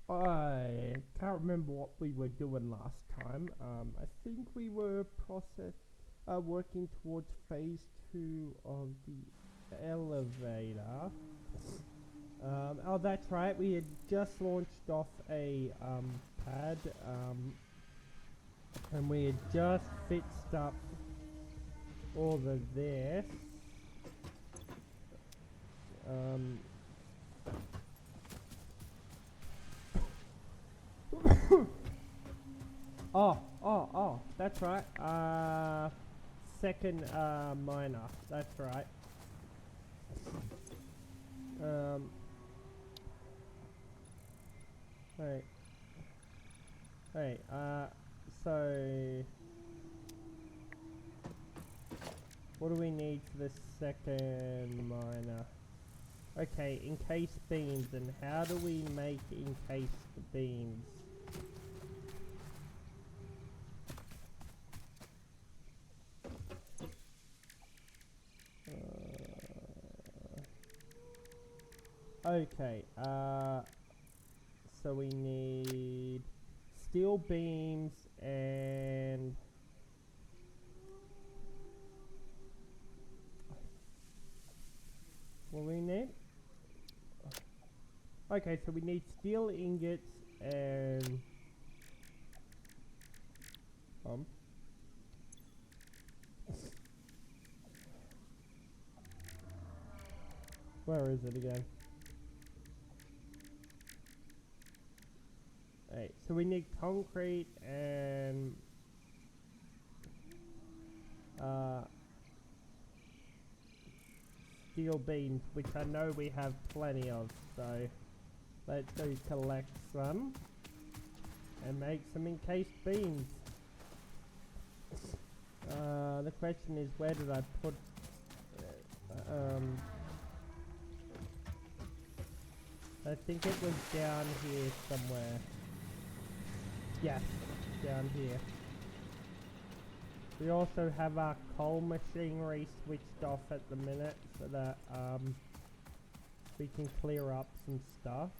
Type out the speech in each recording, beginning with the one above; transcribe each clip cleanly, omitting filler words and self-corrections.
I can't remember what we were doing last time. I think we were working towards phase 2 of the elevator. Oh, that's right. We had just launched off a pad, and we had just fixed up all of this. Um, oh, that's right. Second miner. That's right. Um, right. Right. So what do we need for the second miner? Okay, encased beams. And how do we make encased beams? Okay, so we need steel beams and what we need? Okay, so we need steel ingots and where is it again? Right, so we need concrete and steel beams, which I know we have plenty of, so let's go collect some and make some encased beams. The question is, where did I put I think it was down here somewhere. Yes, down here. We also have our coal machinery switched off at the minute so that we can clear up some stuff.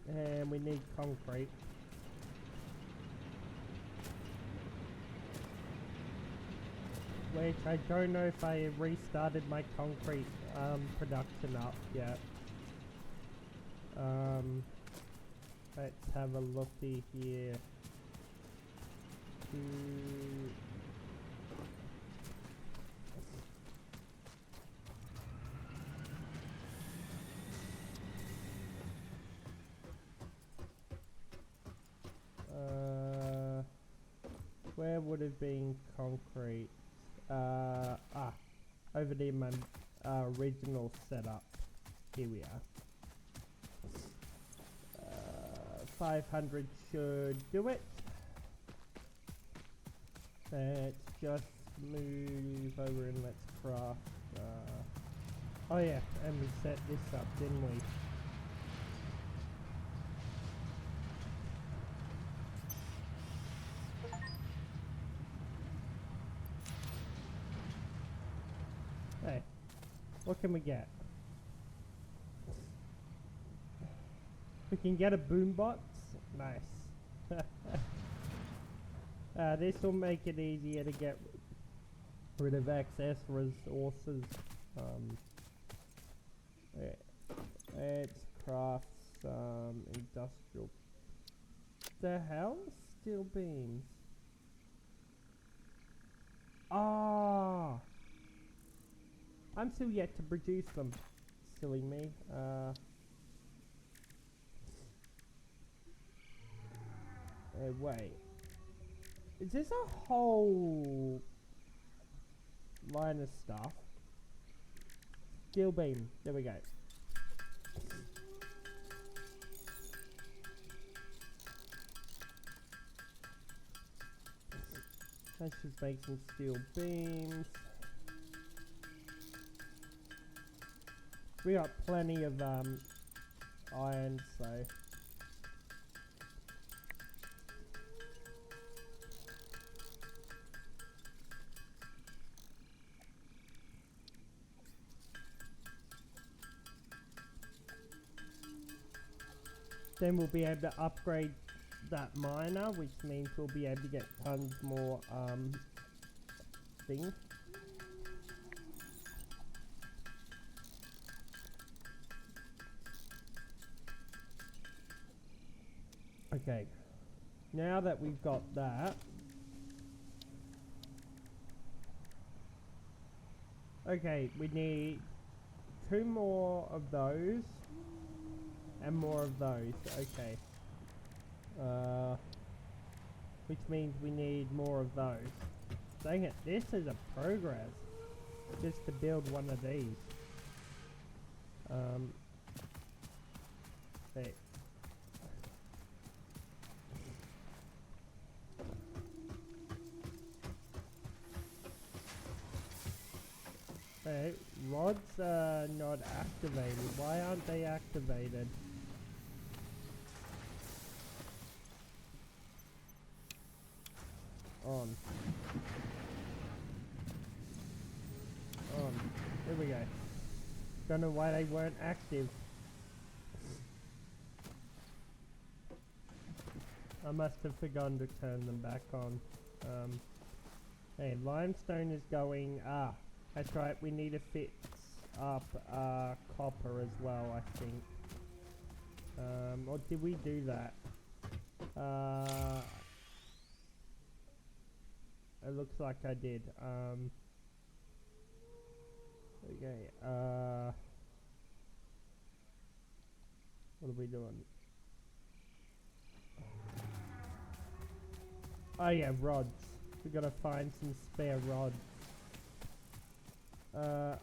And we need concrete. Which I don't know if I restarted my concrete production up yet. Let's have a looky here. Where would have been concrete? Over there, my original setup. Here we are. 500 should do it. Let's just move over and let's craft. Oh yeah, and we set this up, didn't we? Hey, what can we get? We can get a boombox. Nice. This will make it easier to get rid of excess resources. Let's craft some industrial. The hell? Steel beams. Ah! I'm still yet to produce them. Silly me. Wait. Is this a whole line of stuff? Steel beam. There we go. Let's just make some steel beams. We got plenty of iron, so then we'll be able to upgrade that miner, which means we'll be able to get tons more things. Okay, now that we've got that, okay, we need 2 more of those and more of those. Okay, which means we need more of those. Dang it, this is a progress just to build one of these. Hey. Hey, rods are not activated. Why aren't they activated? On. Here we go. Don't know why they weren't active. I must have forgotten to turn them back on. Hey, limestone is going. That's right. We need to fix up copper as well, I think. Or did we do that? It looks like I did. Okay. What are we doing? Oh yeah, rods. We gotta find some spare rods.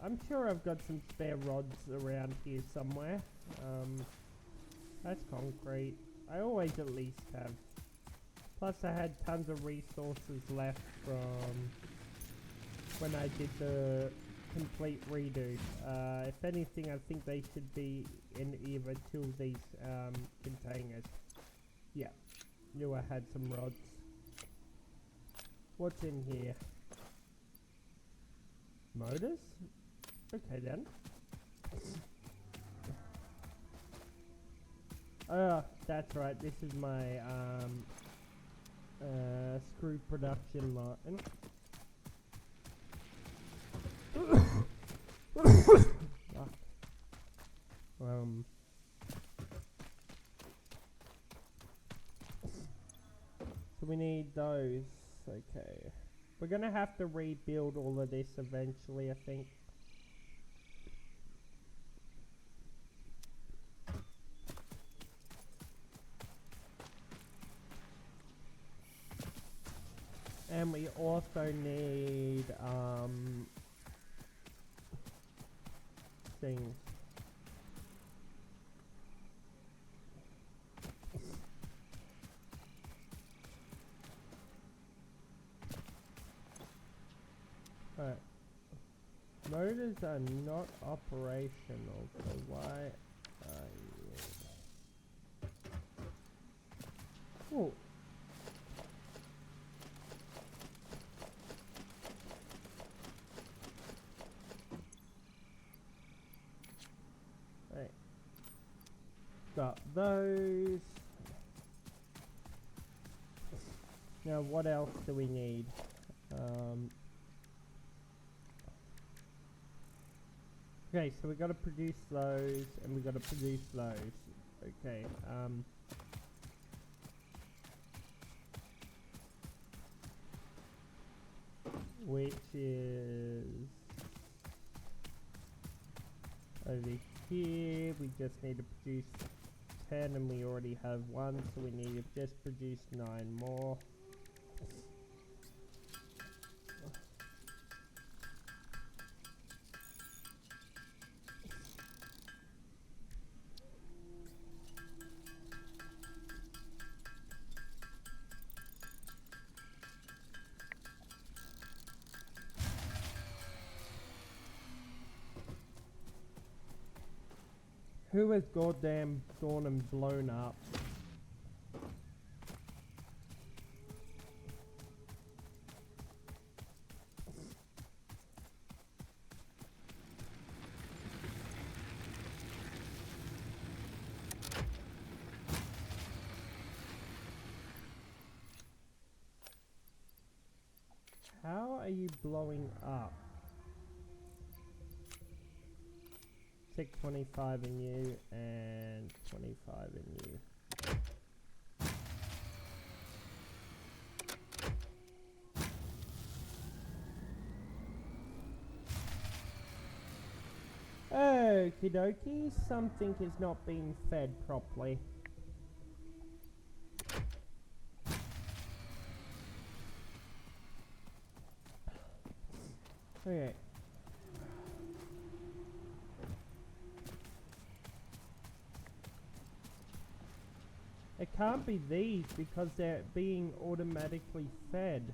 I'm sure I've got some spare rods around here somewhere. That's concrete. I always at least have. Plus I had tons of resources left from when I did the complete redo. If anything, I think they should be in either 2 of these containers. Yeah, knew I had some rods. What's in here? Motors? Okay then. That's right, this is my screw production line. So we need those. Okay. We're gonna have to rebuild all of this eventually, I think. And we also need things. Alright. Motors are not operational, so why are you... Oh. Right. Got those. Now what else do we need? Okay, so we gotta produce those, and we gotta produce those. Okay, which is over here. We just need to produce 10, and we already have 1, so we need to just produce 9 more. Who has goddamn gone and blown up? are you blowing up? Take 25 in you and 25 in you. Okie dokie, something is not being fed properly. Okay. It can't be these because they're being automatically fed.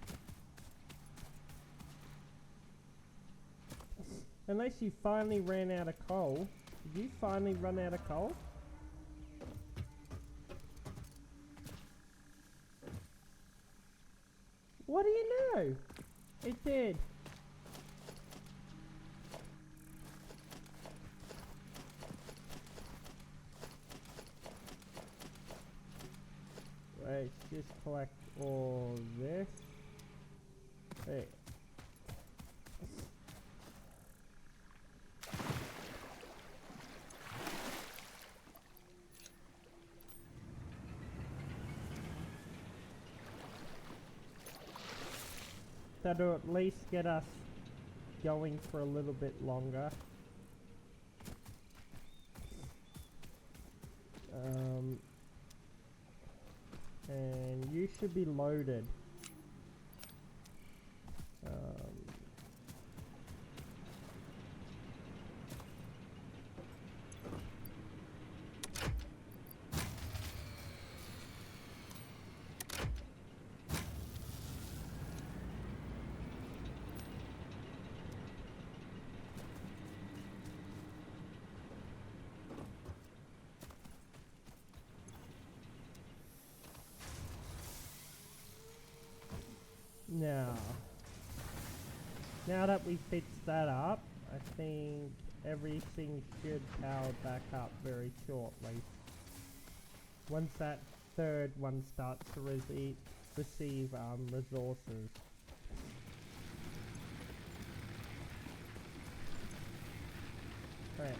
Unless you finally ran out of coal. Did you finally run out of coal? What do you know? It did. Let's just collect all this. Hey. That'll at least get us going for a little bit longer. And you should be loaded. Now that we fixed that up, I think everything should power back up very shortly. Once that third one starts to receive resources. Right.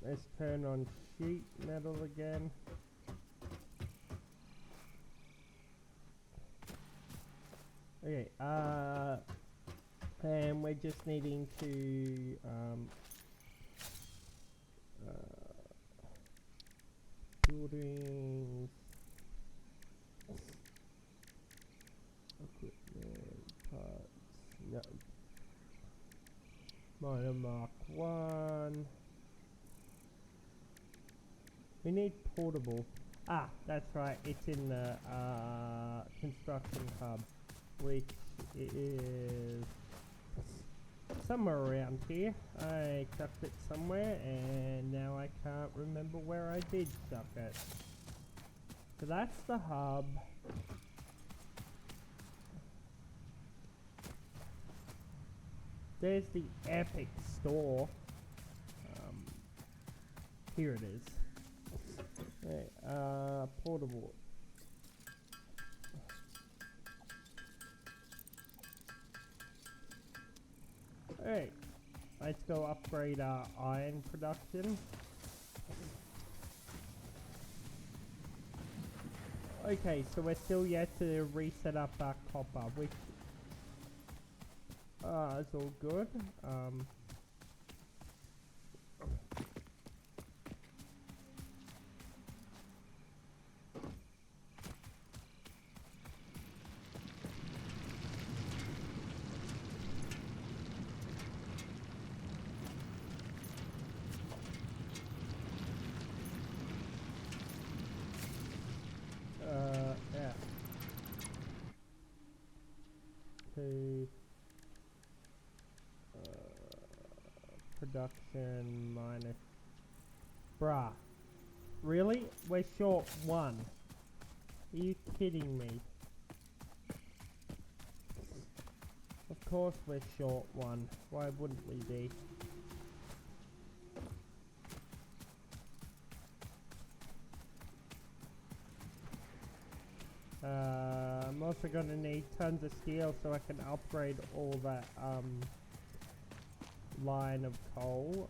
Let's turn on sheet metal again. Okay, and we're just needing to buildings, equipment, parts, no. Miner Mark 1. We need portable. Ah, that's right, it's in the construction hub, which is somewhere around here. I chucked it somewhere and now I can't remember where I did chuck it. So that's the hub. There's the epic store. Here it is. Okay, portable. Alright, let's go upgrade our iron production. Okay, so we're still yet to reset up our copper, which is all good. Yeah. To production minus... Bruh. Really? We're short 1. Are you kidding me? Of course we're short 1. Why wouldn't we be? I'm also gonna need tons of steel so I can upgrade all that line of coal.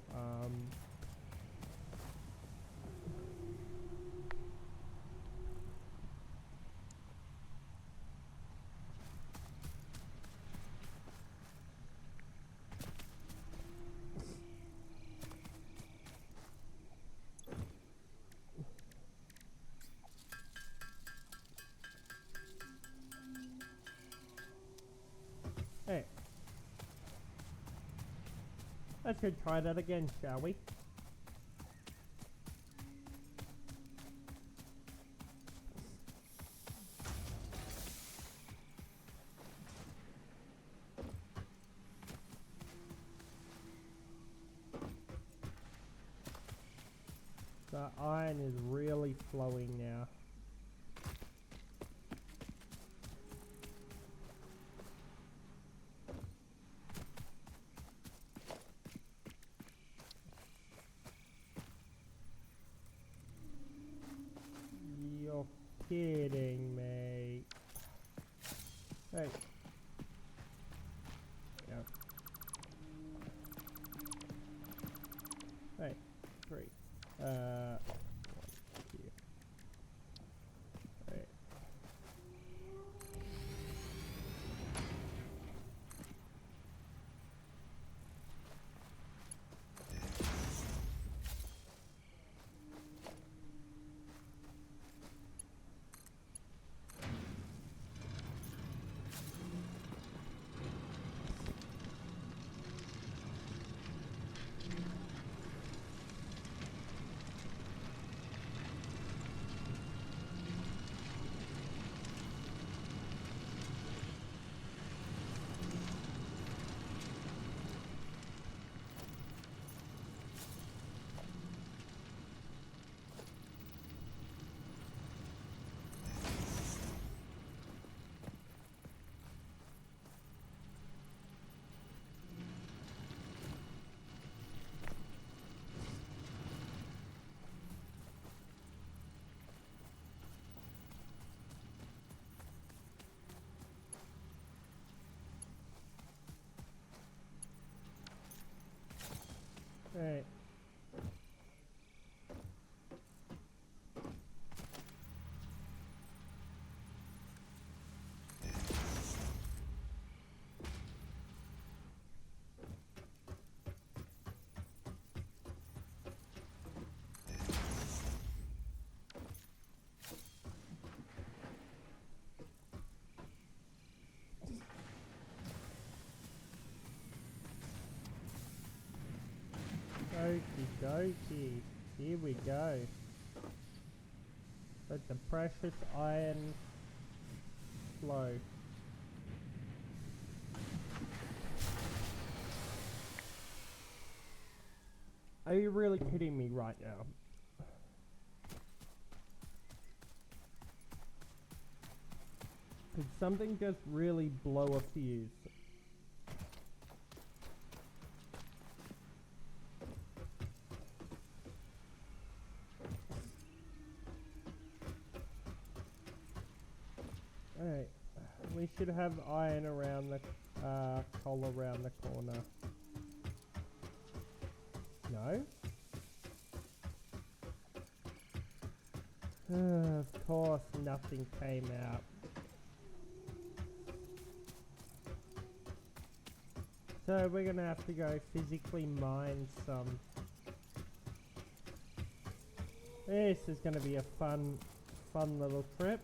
Hey. Let's go try that again, shall we? The iron is really flowing now. You're kidding me. Hey. Yep. Hey, 3. One here. Right. Right. Okie dokie. Here we go. Let the precious iron flow. Are you really kidding me right now? Did something just really blow a fuse? Alright, we should have iron around the coal around the corner. No? Of course nothing came out. So we're gonna have to go physically mine some. This is gonna be a fun little trip.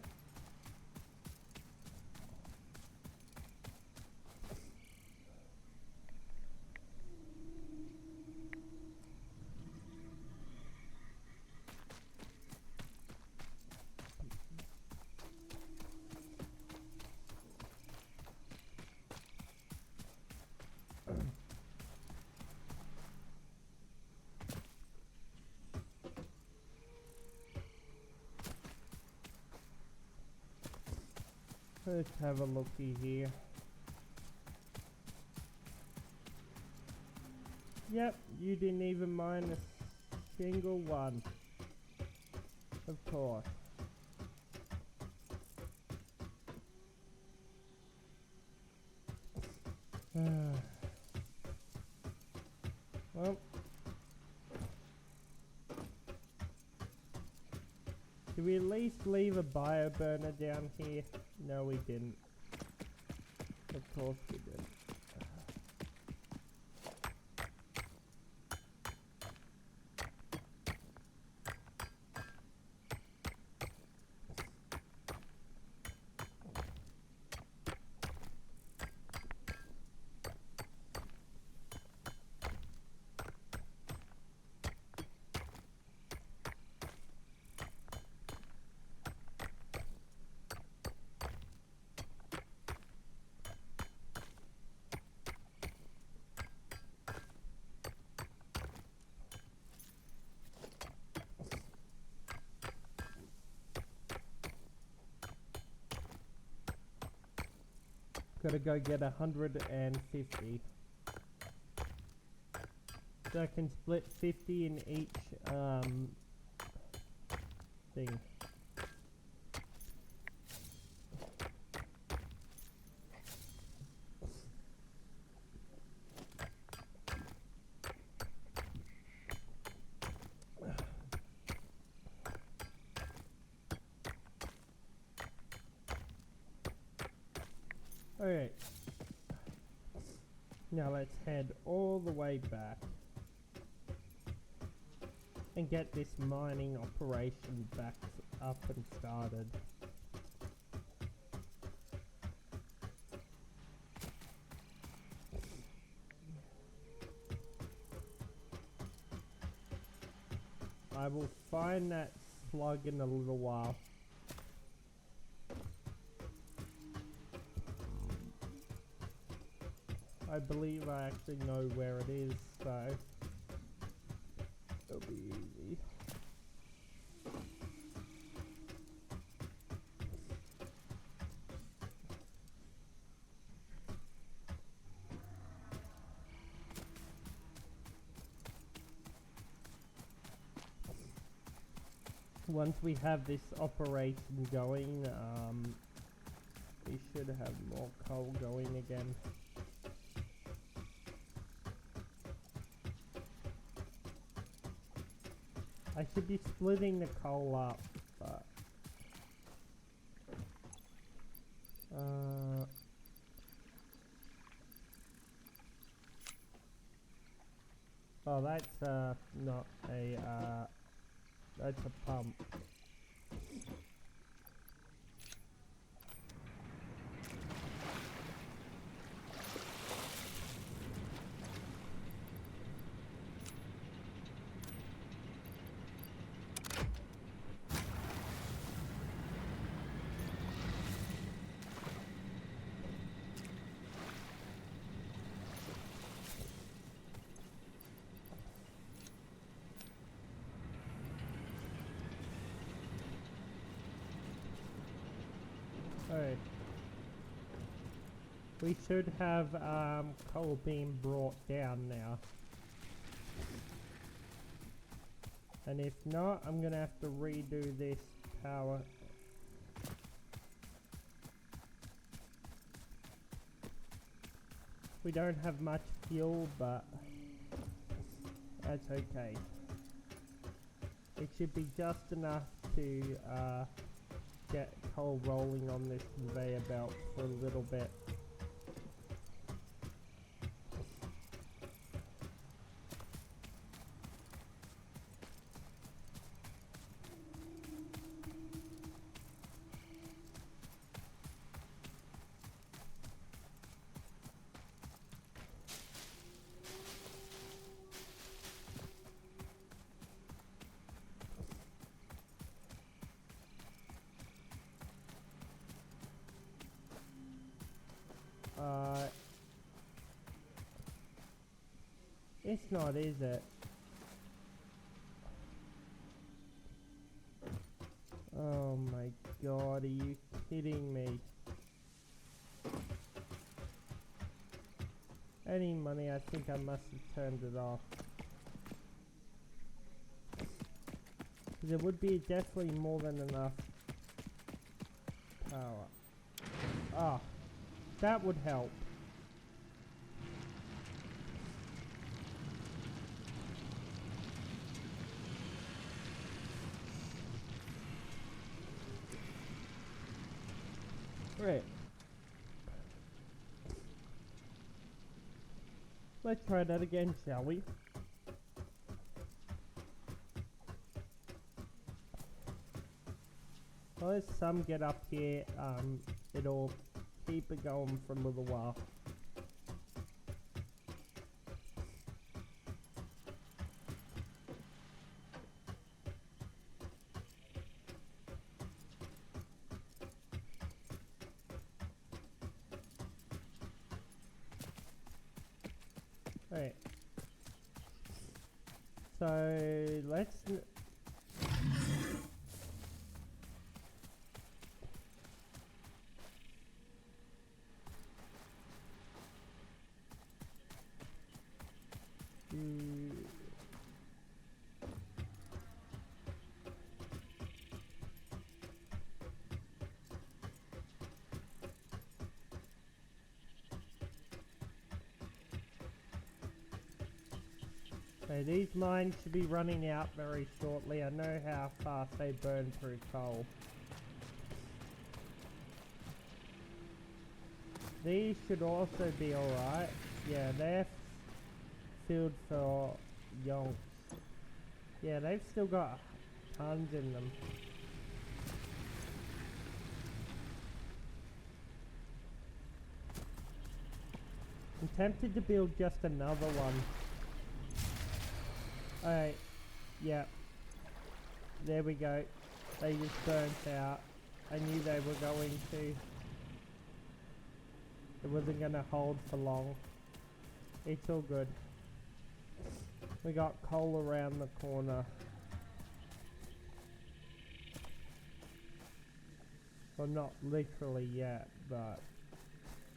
Let's have a looky here. Yep, you didn't even mind a single one. Of course. Well, did we at least leave a bio burner down here? No, we didn't. Of course we didn't. Gotta go get 150. So I can split 50 in each thing. Alright. Now let's head all the way back and get this mining operation back up and started. I will find that slug in a little while. I believe I actually know where it is, so it'll be easy. Once we have this operation going, we should have more coal going again. I should be splitting the coal up, but oh, that's not a that's a pump. Alright. We should have coal being brought down now. And if not, I'm gonna have to redo this power. We don't have much fuel, but that's okay. It should be just enough to get coal rolling on this conveyor belt for a little bit. It's not, is it? Oh my god, are you kidding me? Any money, I think I must have turned it off. There would be definitely more than enough power. Ah, that would help. Right. Let's try that again, shall we? Well, as some get up here, it'll keep it going for a little while. Right. So let's. So these mines should be running out very shortly. I know how fast they burn through coal. These should also be alright. Yeah, they're filled for yonks. Yeah, they've still got tons in them. I'm tempted to build just another one. Alright, yeah. There we go. They just burnt out. I knew they were going to. It wasn't gonna hold for long. It's all good. We got coal around the corner. Well, not literally yet, but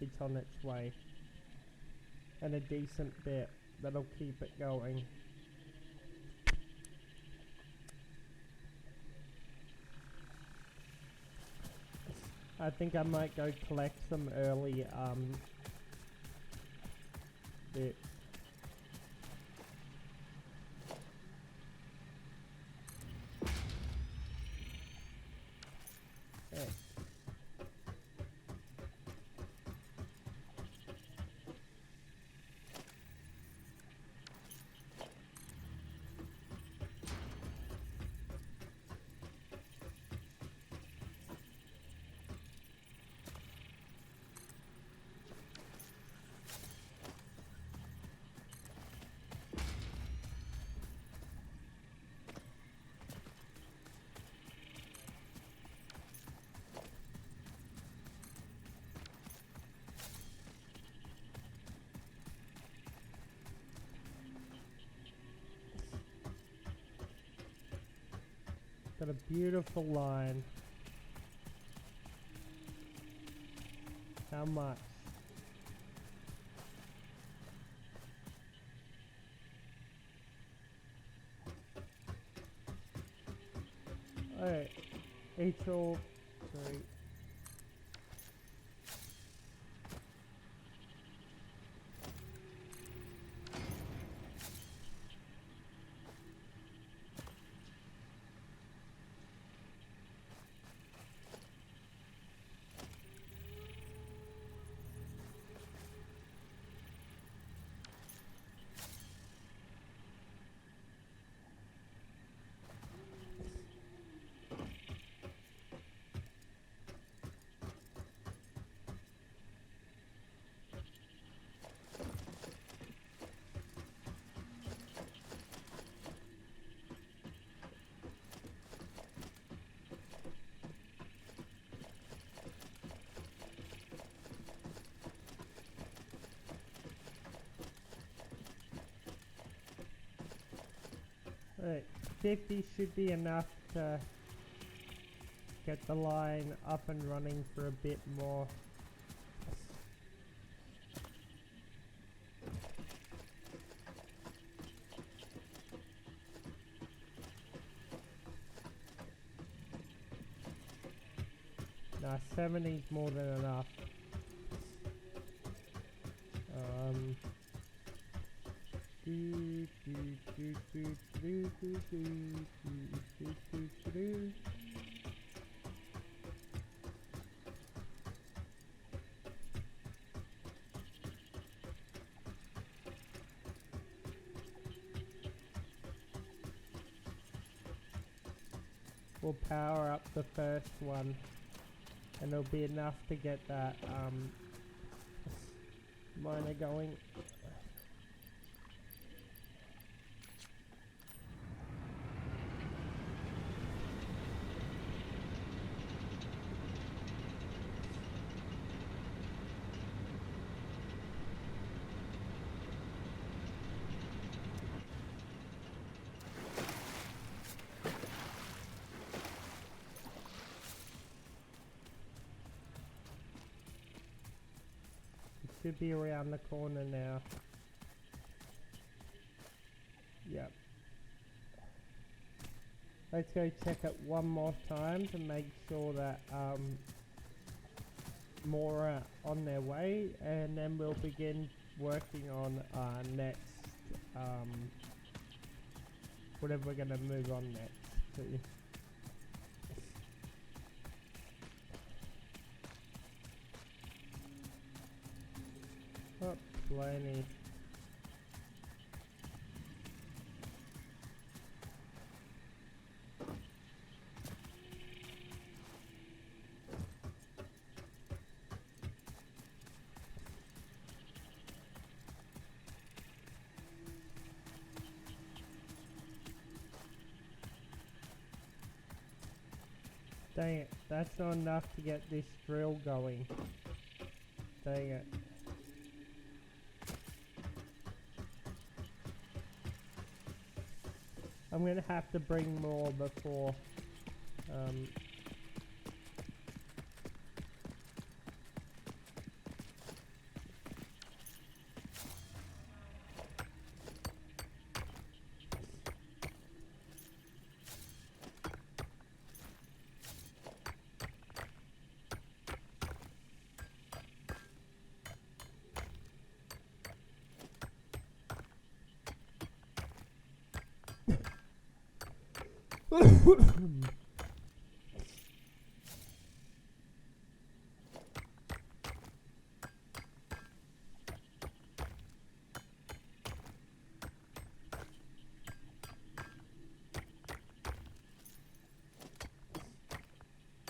it's on its way. And a decent bit that'll keep it going. I think I might go collect some early bits. Yeah. Got a beautiful line. How much? Alright. Each all 3. Alright, 50 should be enough to get the line up and running for a bit more. Nah, 70's more than enough. We'll power up the first one, and it'll be enough to get that miner going. Should be around the corner now. Yep. Let's go check it one more time to make sure that more are on their way, and then we'll begin working on our next whatever we're gonna move on next to. Oh, plenty. Dang it, that's not enough to get this drill going. Dang it. I'm gonna have to bring more before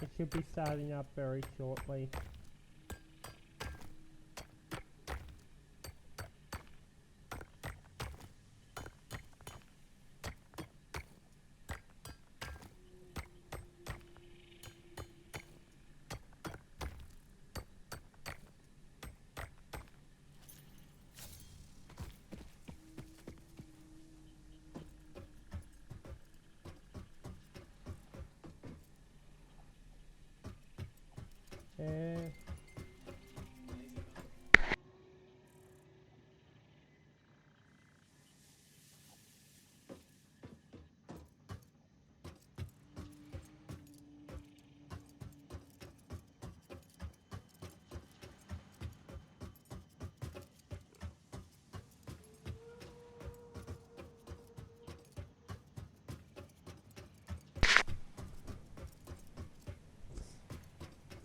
it should be starting up very shortly.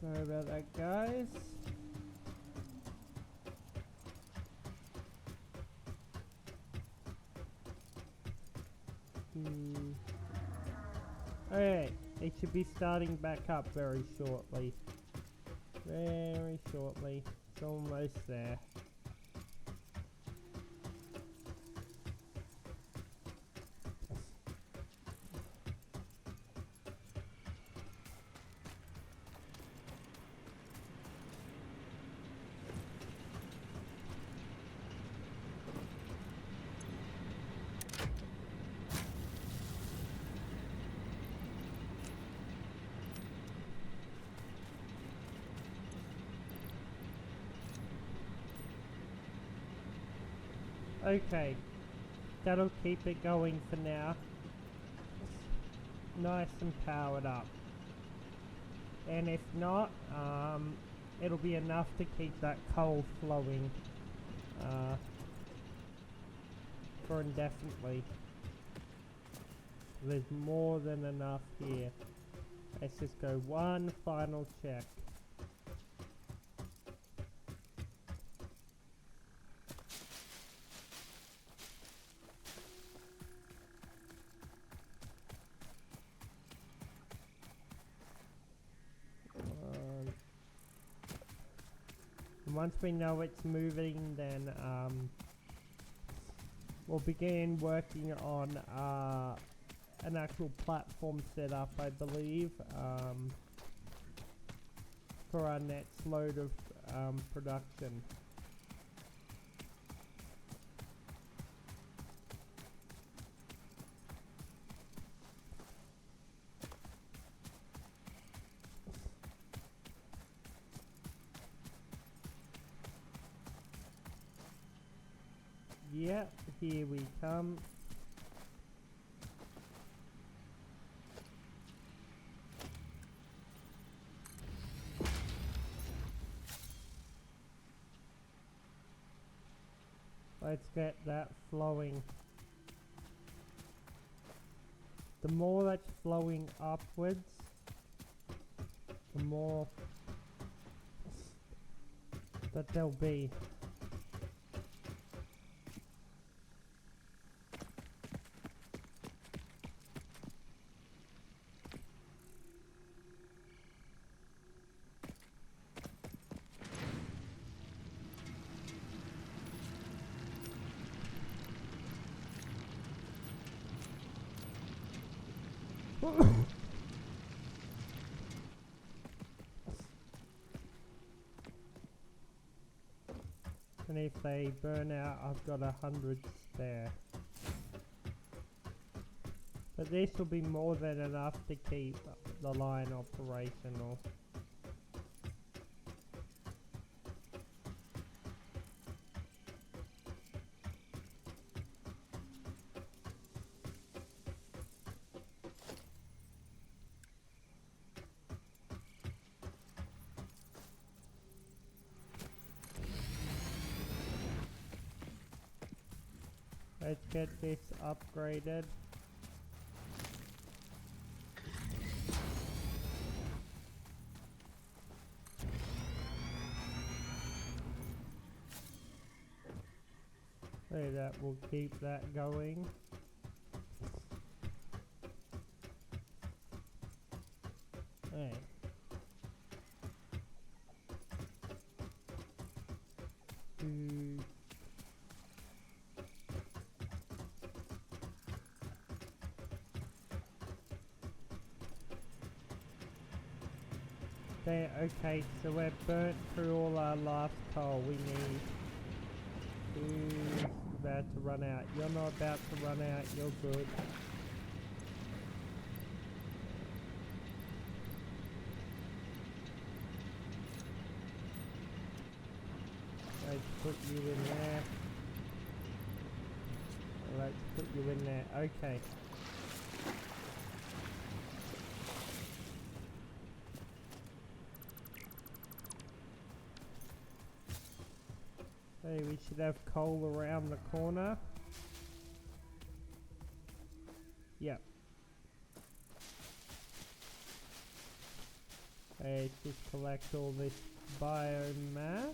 Sorry about that, guys. Alright, it should be starting back up very shortly. Very shortly. It's almost there. Okay, that'll keep it going for now. Nice and powered up. and if not, it'll be enough to keep that coal flowing for indefinitely. There's more than enough here. Let's just go one final check. Once we know it's moving, then we'll begin working on an actual platform setup, I believe, for our next load of production. Yep, here we come. Let's get that flowing. The more that's flowing upwards, the more that there'll be. And if they burn out, I've got 100 spare. But this will be more than enough to keep the line operational. Let's get this upgraded. So that will keep that going. Hey. There, okay, so we've burnt through all our last coal. We need... Who's about to run out? You're not about to run out, you're good. Let's put you in there. Let's put you in there, okay. Hey, we should have coal around the corner. Yep. Hey, just collect all this biomass.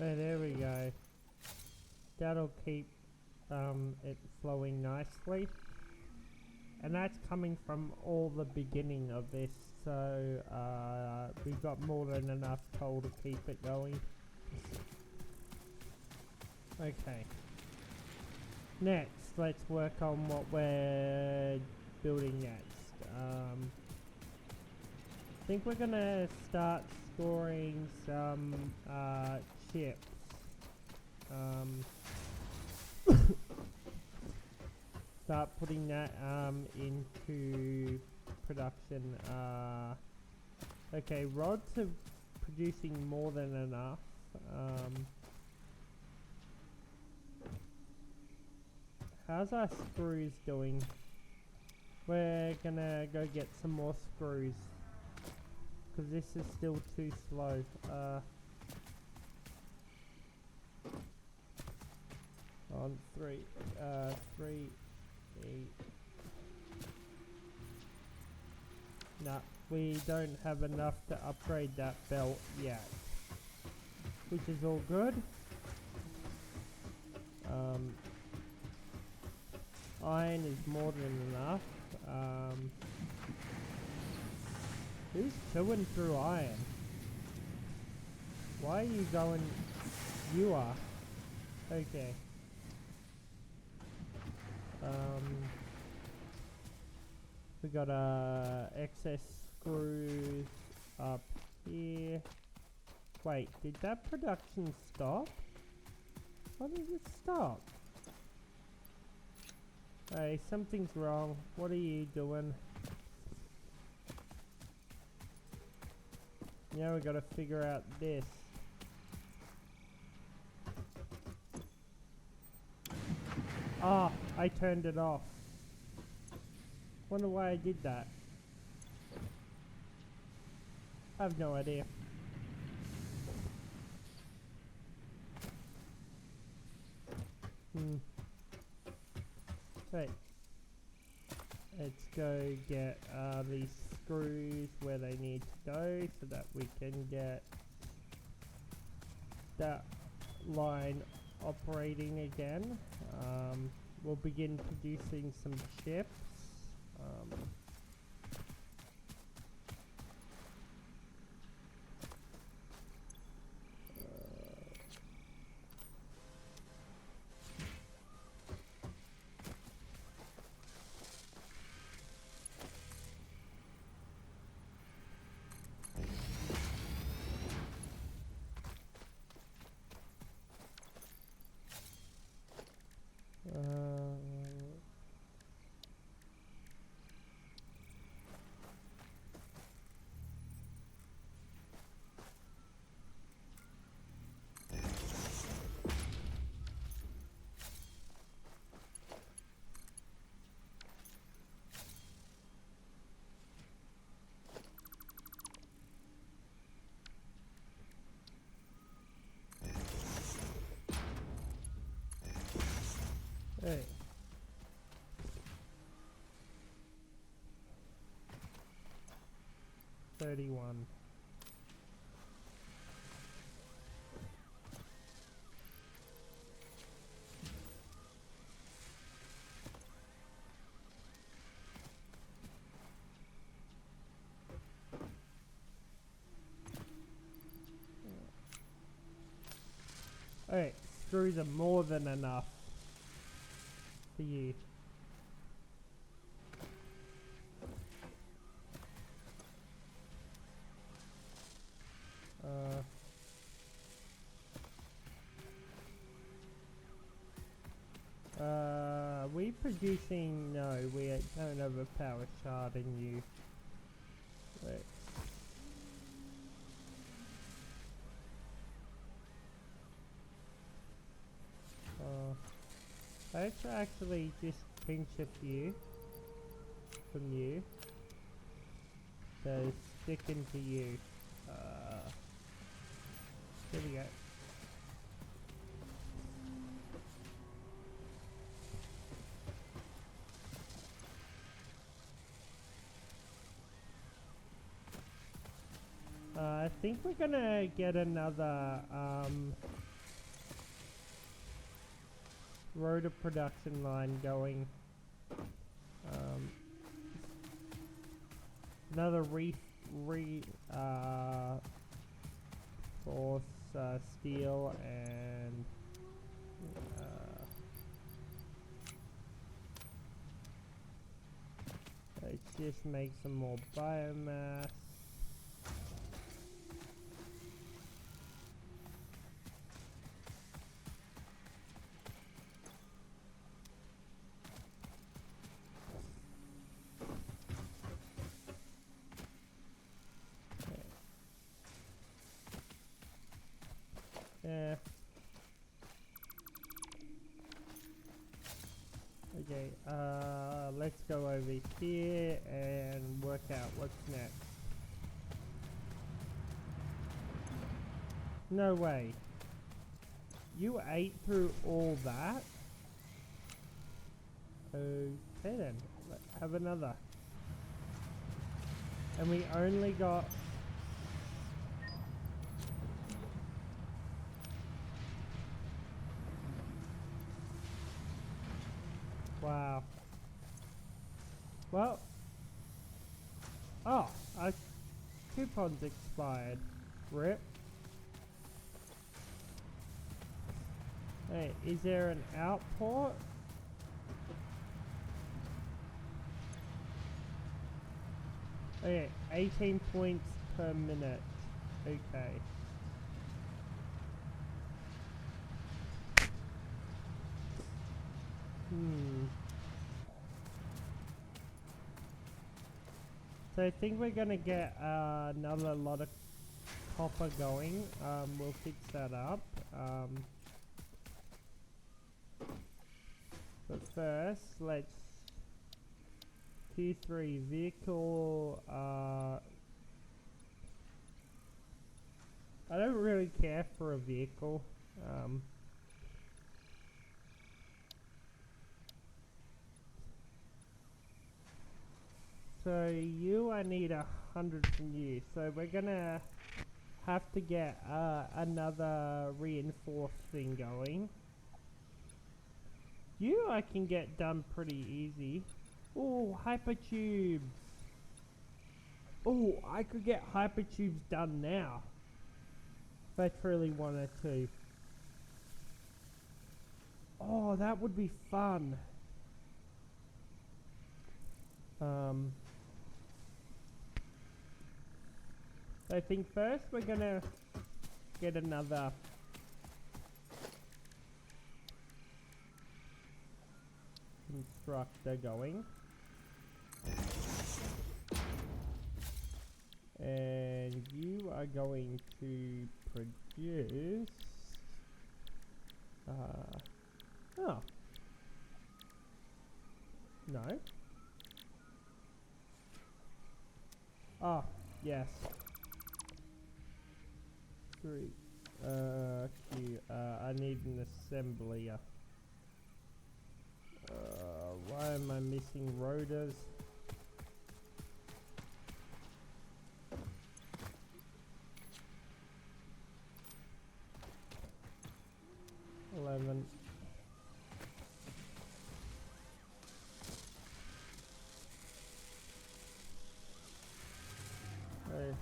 Oh, there we go. That'll keep it flowing nicely. And that's coming from all the beginning of this, so we've got more than enough coal to keep it going. Okay. Next, let's work on what we're building next. I think we're gonna start storing some chips. Start putting that into production. Okay, rods are producing more than enough. How's our screws doing? We're gonna go get some more screws, because this is still too slow. On 3, 3, 8. Nah, we don't have enough to upgrade that belt yet, which is all good. Iron is more than enough. Who's chewing through iron? Why are you going? You are. Okay. We got excess screws up here. Wait, did that production stop? Why did it stop? Hey, something's wrong. What are you doing? Now we gotta figure out this. Ah, I turned it off. Wonder why I did that. I have no idea. Right. Let's go get these screws where they need to go so that we can get that line operating again. We'll begin producing some chips. Hey. $31. Alright, screws are more than enough for you. We producing? No, we don't have a power shard in you. Wait. Let's actually just pinch a few from you. So stick into you. There we go. I think we're gonna get another rotor production line going. Another force steel and let's just make some more biomass. Yeah. Okay, let's go over here and work out what's next. No way. You ate through all that? Okay then, let's have another. And we only got... Wow. Well... Oh, our coupon's expired. RIP. Hey, is there an outport? Okay, 18 points per minute. Okay. So I think we're gonna get another lot of copper going. We'll fix that up. But first, let's Q3 vehicle. I don't really care for a vehicle. So you, I need 100 from you. So we're gonna have to get another reinforced thing going. You, I can get done pretty easy. Oh, hypertubes. Oh, I could get hypertubes done now. If I truly wanted to. Oh, that would be fun. I think first we're gonna get another constructor going. And you are going to produce oh no. Oh, yes. 3 I need an assembler. Why am I missing rotors? Eleven. Hey.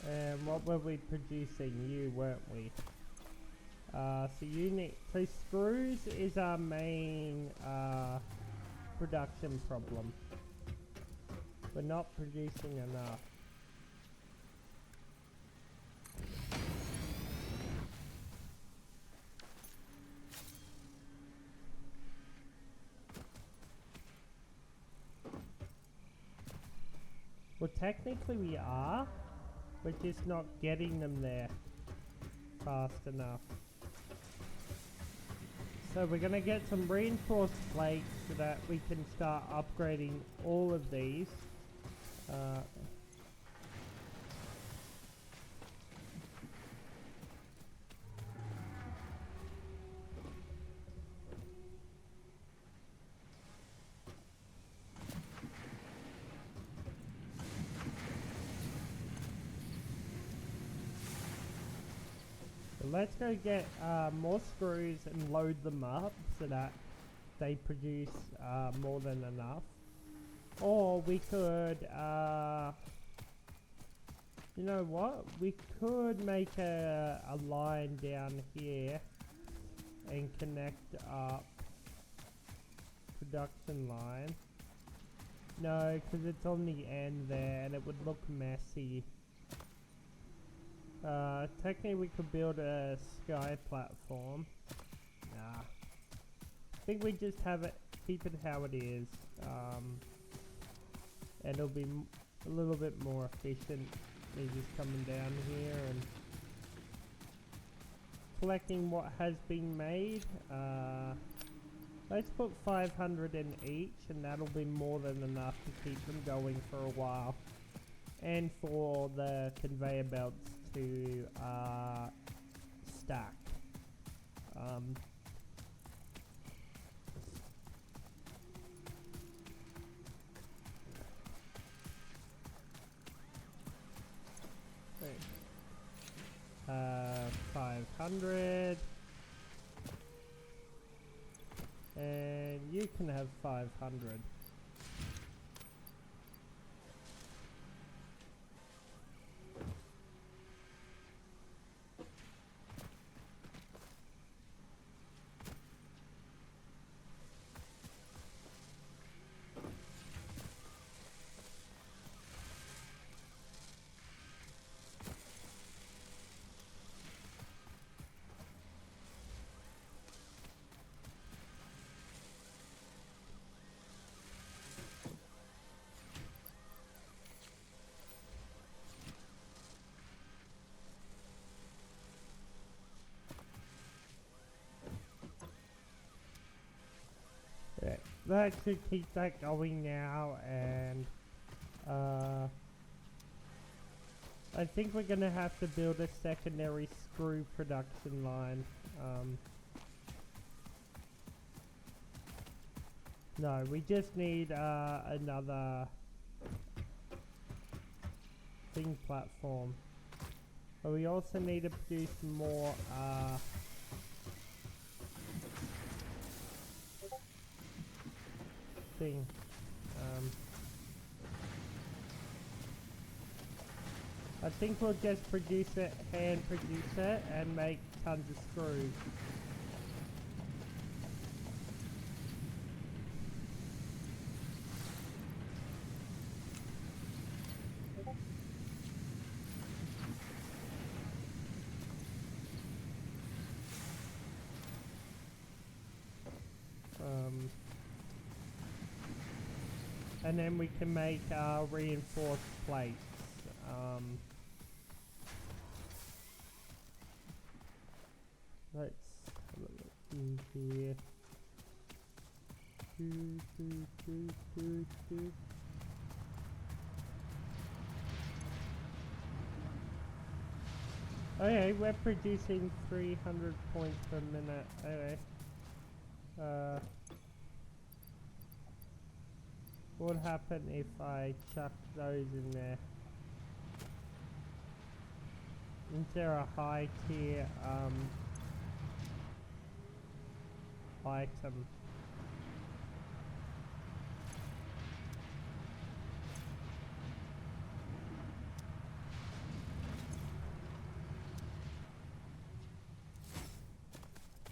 And what were we producing? You, weren't we? So you need... So screws is our main production problem. We're not producing enough. Well, technically we are. We're just not getting them there fast enough. So we're going to get some reinforced plates so that we can start upgrading all of these. let's go get more screws and load them up so that they produce more than enough. Or we could, you know what? We could make a line down here and connect up production line. No, because it's on the end there and it would look messy. Technically we could build a sky platform. Nah. I think we just have it, keep it how it is. And it'll be a little bit more efficient. Me just coming down here and collecting what has been made. Let's put 500 in each, and that'll be more than enough to keep them going for a while. And for the conveyor belts to stack. Wait. 500. And you can have 500. That should keep that going now, and I think we're gonna have to build a secondary screw production line. No, we just need another thing platform. But we also need to produce more thing. I think we'll just produce it, hand produce it, and make tons of screws. And then we can make reinforced plates. Let's have a look in here. Okay, we're producing 300 points per minute. Okay. What would happen if I chuck those in there? Is there a high tier item?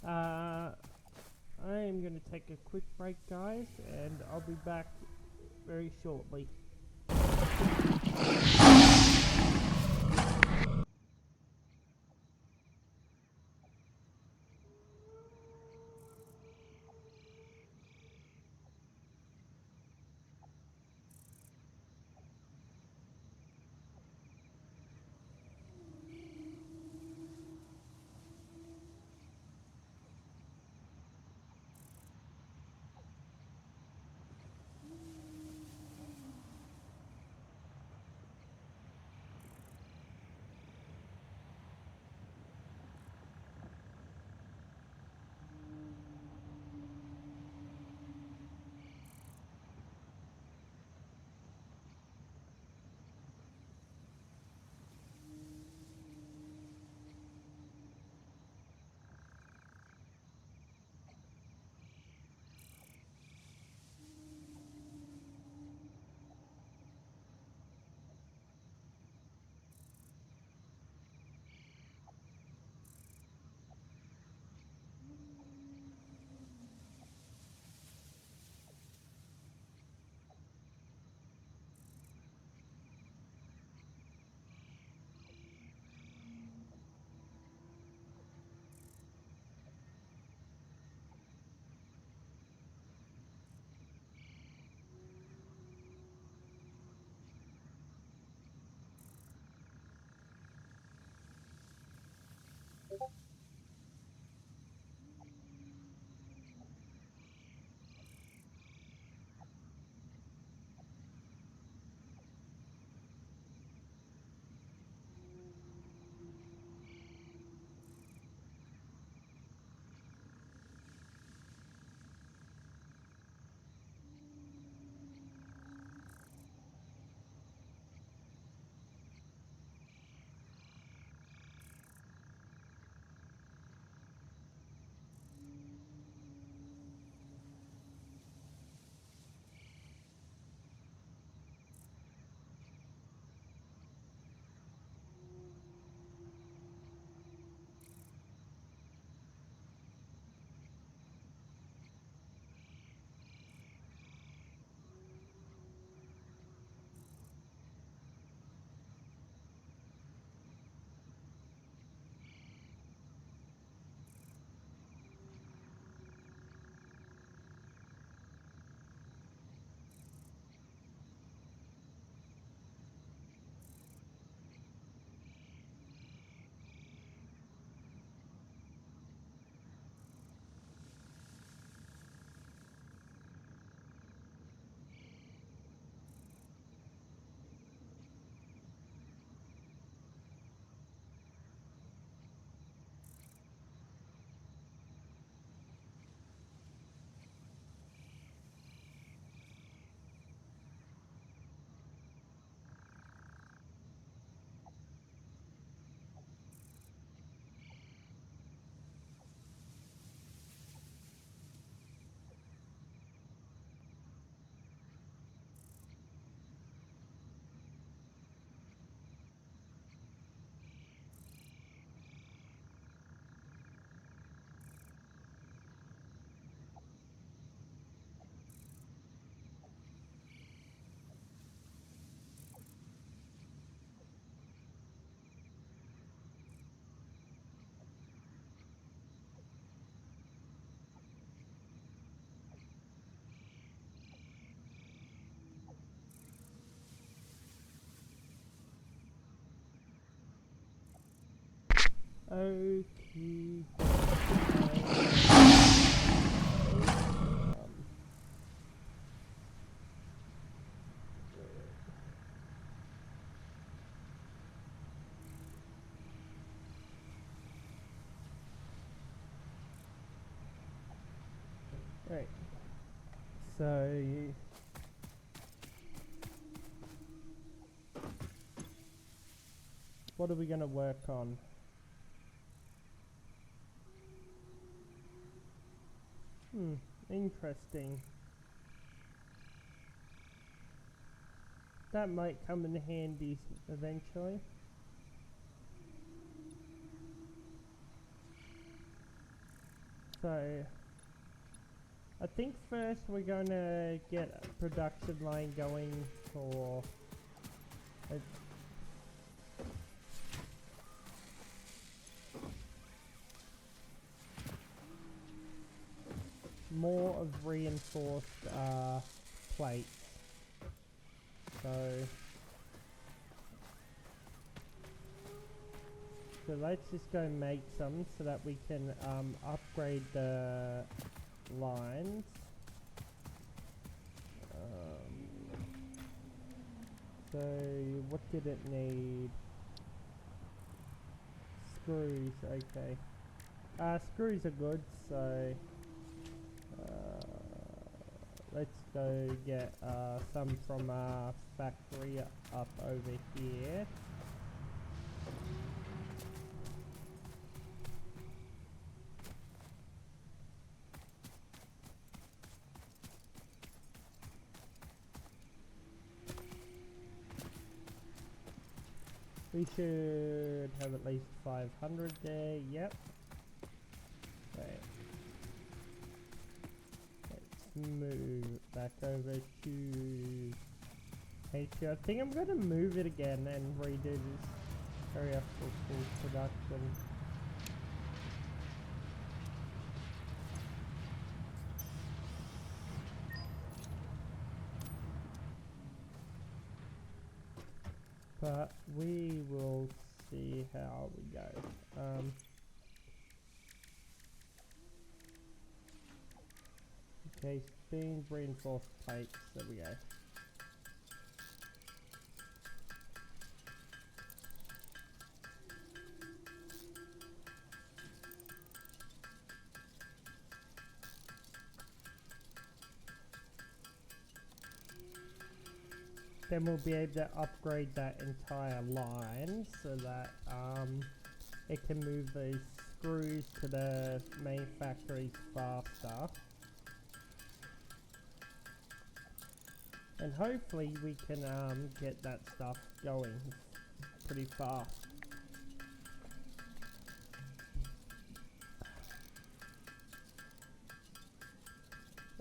I am going to take a quick break, guys, and I'll be back very shortly. Okay. Right. So what are we gonna work on? Interesting. That might come in handy eventually. So I think first we're gonna get a production line going for more of reinforced plates. So let's just go make some so that we can upgrade the lines. So what did it need? Screws, okay. Screws are good, so let's go get some from our factory up over here. We should have at least 500 there, yep. Okay. Let's move back over to HQ. I think I'm going to move it again and redo this area for full production. But we will see how we go. Okay, spin reinforced plates. There we go. Then we'll be able to upgrade that entire line so that it can move those screws to the main factories faster. And hopefully we can get that stuff going pretty fast.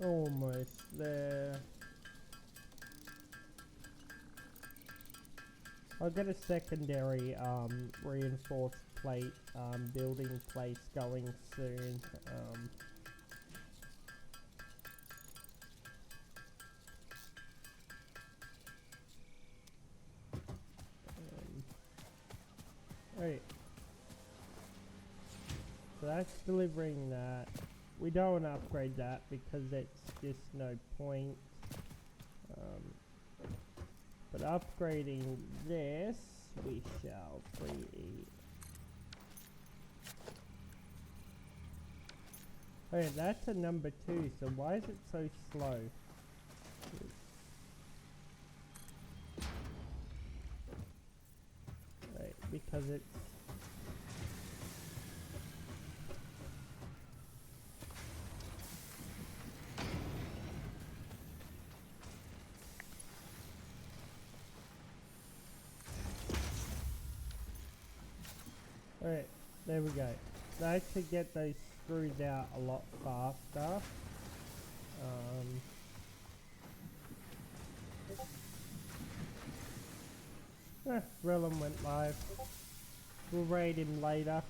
Almost there. I'll get a secondary reinforced plate building place going soon. Right. So that's delivering that. We don't want to upgrade that because it's just no point. But upgrading this, we shall free. Okay, that's a number 2, so why is it so slow? Right, because it's... Alright, there we go. That should get those screws out a lot faster. Relum went live. We'll raid him later.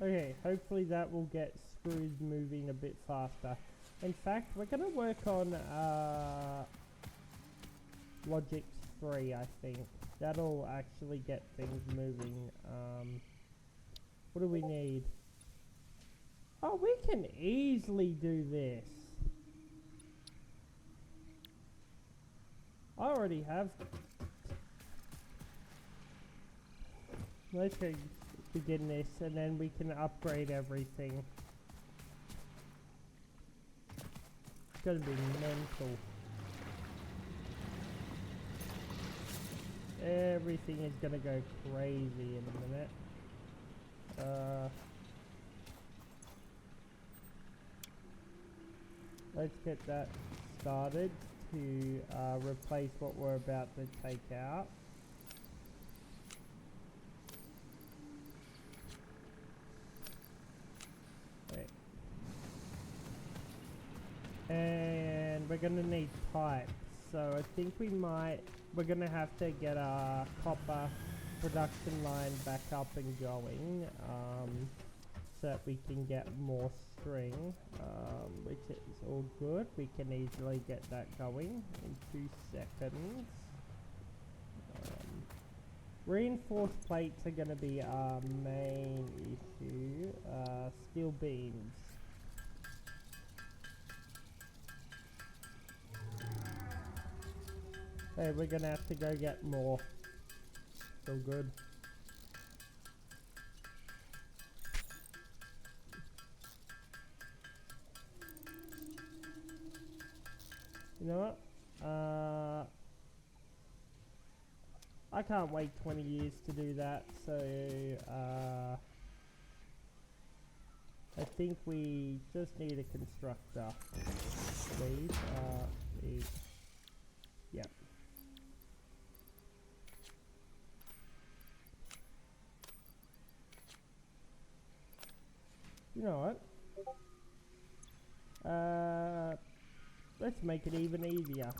Okay, hopefully that will get screws moving a bit faster. In fact, we're gonna work on Logic 3, I think. That'll actually get things moving. What do we need? Oh, we can easily do this. I already have. Let's go begin this and then we can upgrade everything. It's gonna be mental. Everything is gonna go crazy in a minute. Let's get that started to replace what we're about to take out. Okay. And we're gonna need pipes, so I think we're gonna have to get our copper production line back up and going, so that we can get more string, which is all good. We can easily get that going in 2 seconds. Reinforced plates are going to be our main issue. Steel beams. Hey, we're going to have to go get more. So good. You know what? I can't wait 20 years to do that, so I think we just need a constructor. Please, yep. You know what? Let's make it even easier.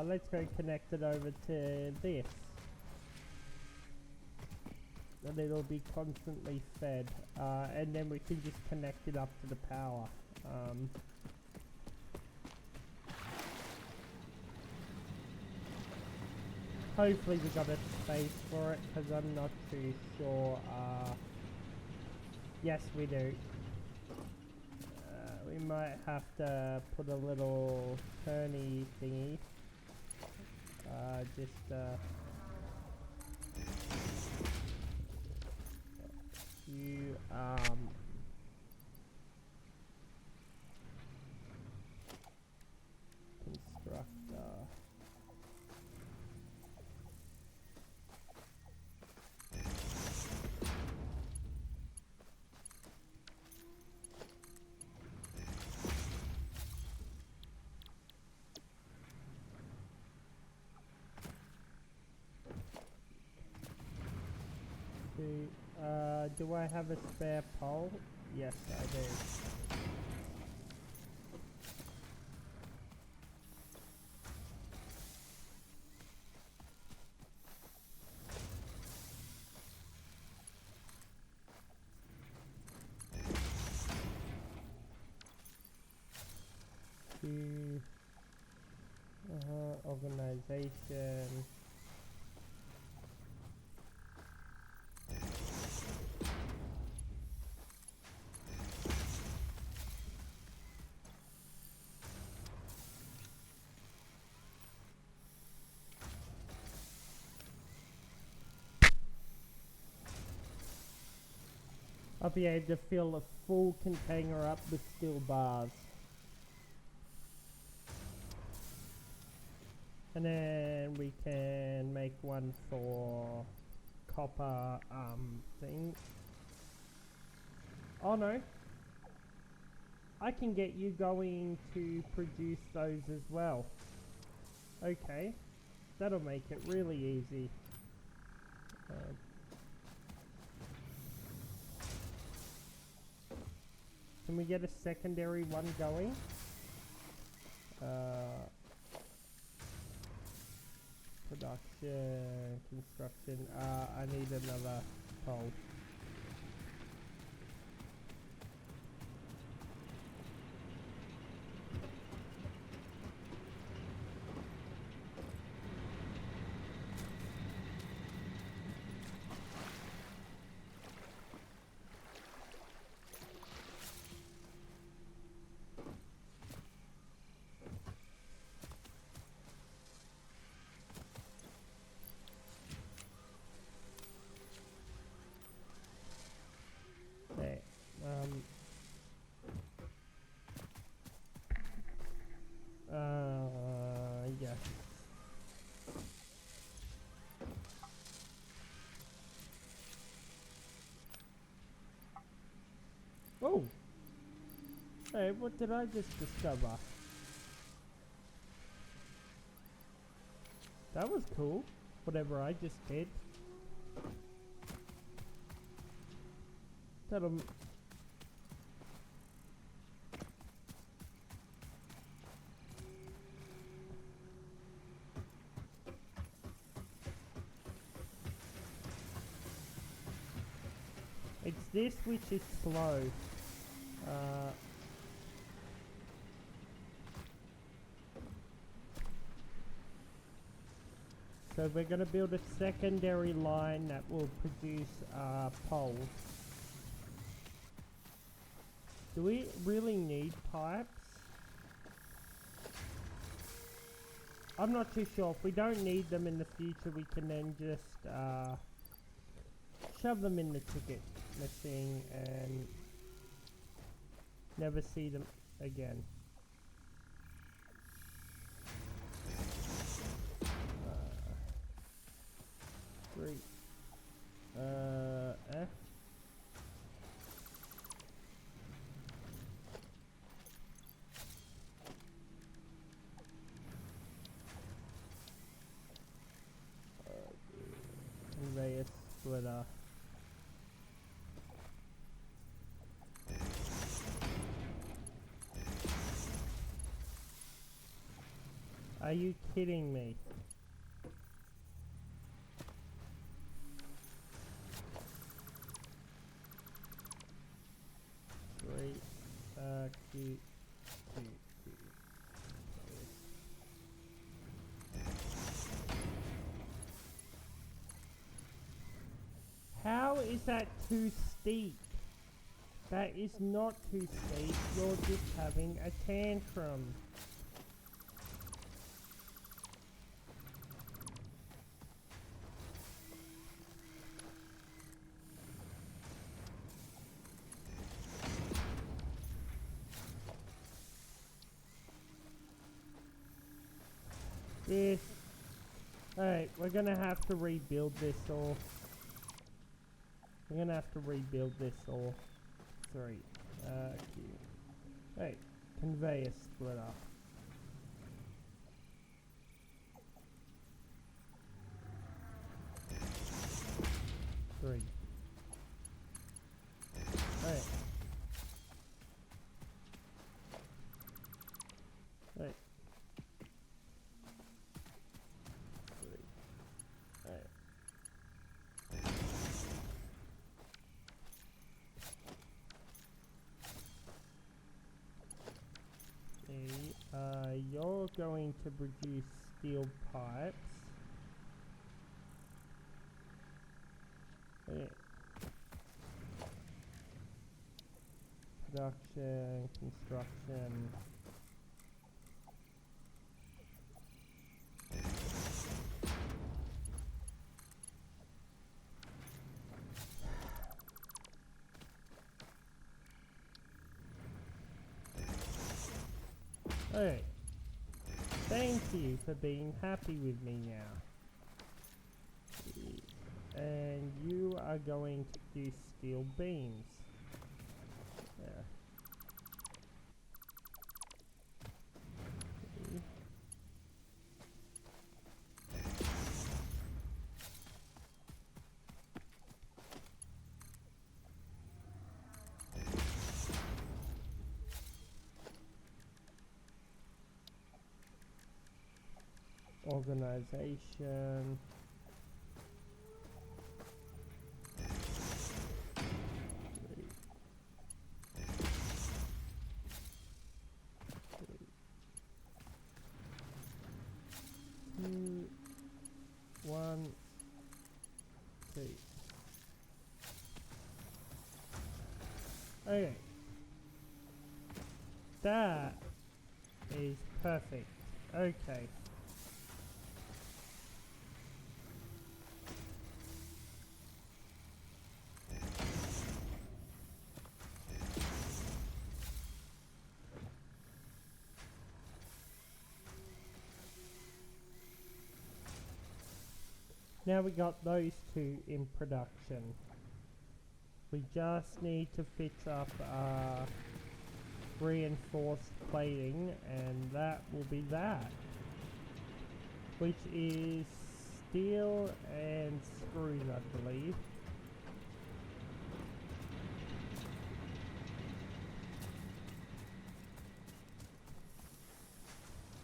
Let's go connect it over to this. And it'll be constantly fed. And then we can just connect it up to the power. Hopefully we got a space for it, because I'm not too sure. Yes, we do. We might have to put a little turny thingy. You constructor. Do I have a spare pole? Yes, I do. Organization. I'll be able to fill a full container up with steel bars. And then we can make one for copper thing. Oh no. I can get you going to produce those as well. Okay. That'll make it really easy. Can we get a secondary one going? Production, construction. I need another pole. There. Yeah. Oh! Hey, what did I just discover? That was cool. Whatever I just did. That'll... It's this which is slow. So we're going to build a secondary line that will produce poles. Do we really need pipes? I'm not too sure. If we don't need them in the future, we can then just shove them in the ticket machine and never see them again. Great. F. Conveyor splitter. Are you kidding me? Great. Q. How is that too steep? That is not too steep. You're just having a tantrum. This. Alright, we're gonna have to rebuild this all. We're gonna have to rebuild this all. 3. Q. Hey, conveyor splitter. Three. Hey. Hey. 3. Hey. You're going to produce steel pipes. Yeah. Production, construction. Alright. Thank you for being happy with me now. And you are going to do steel beams. Yeah. Organization. Okay. That is perfect. Okay. Now we got those two in production. We just need to fix up reinforced plating, and that will be that. Which is steel and screws, I believe.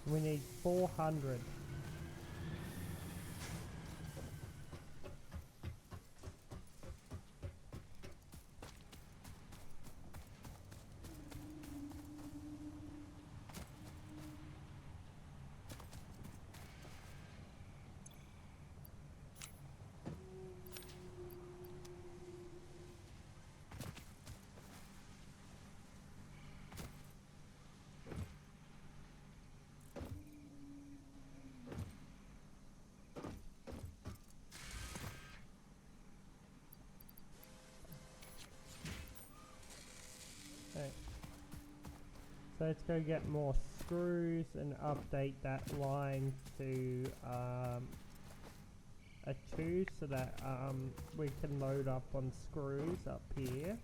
We need 400. So let's go get more screws and update that line to a 2 so that we can load up on screws up here.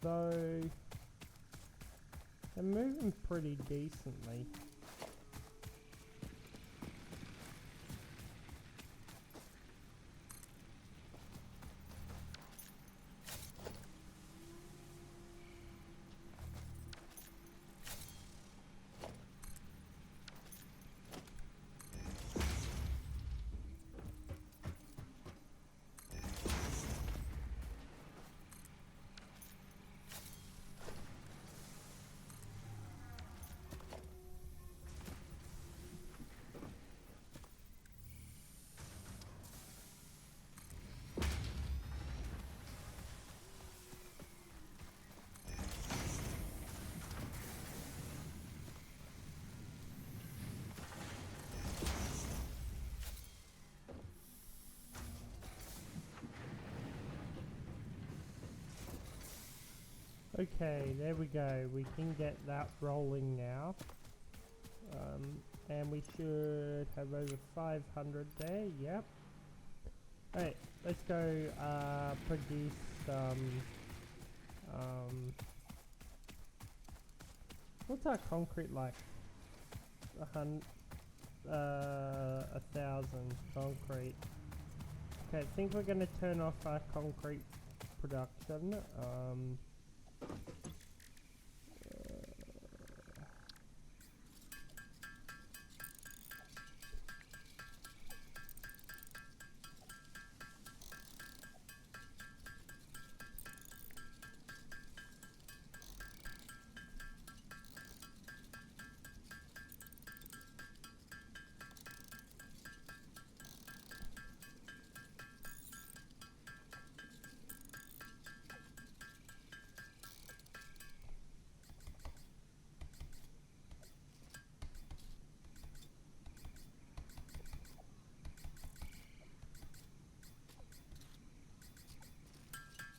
So they're moving pretty decently. Okay, there we go. We can get that rolling now. And we should have over 500 there. Yep. Alright, let's go produce some. What's our concrete like? 1,000 concrete. Okay, I think we're gonna turn off our concrete production.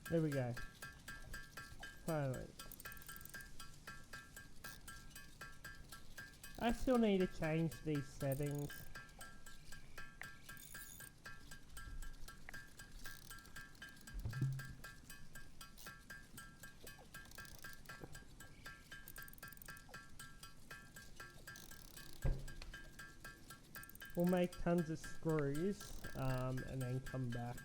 There we go. Finally. I still need to change these settings. We'll make tons of screws and then come back.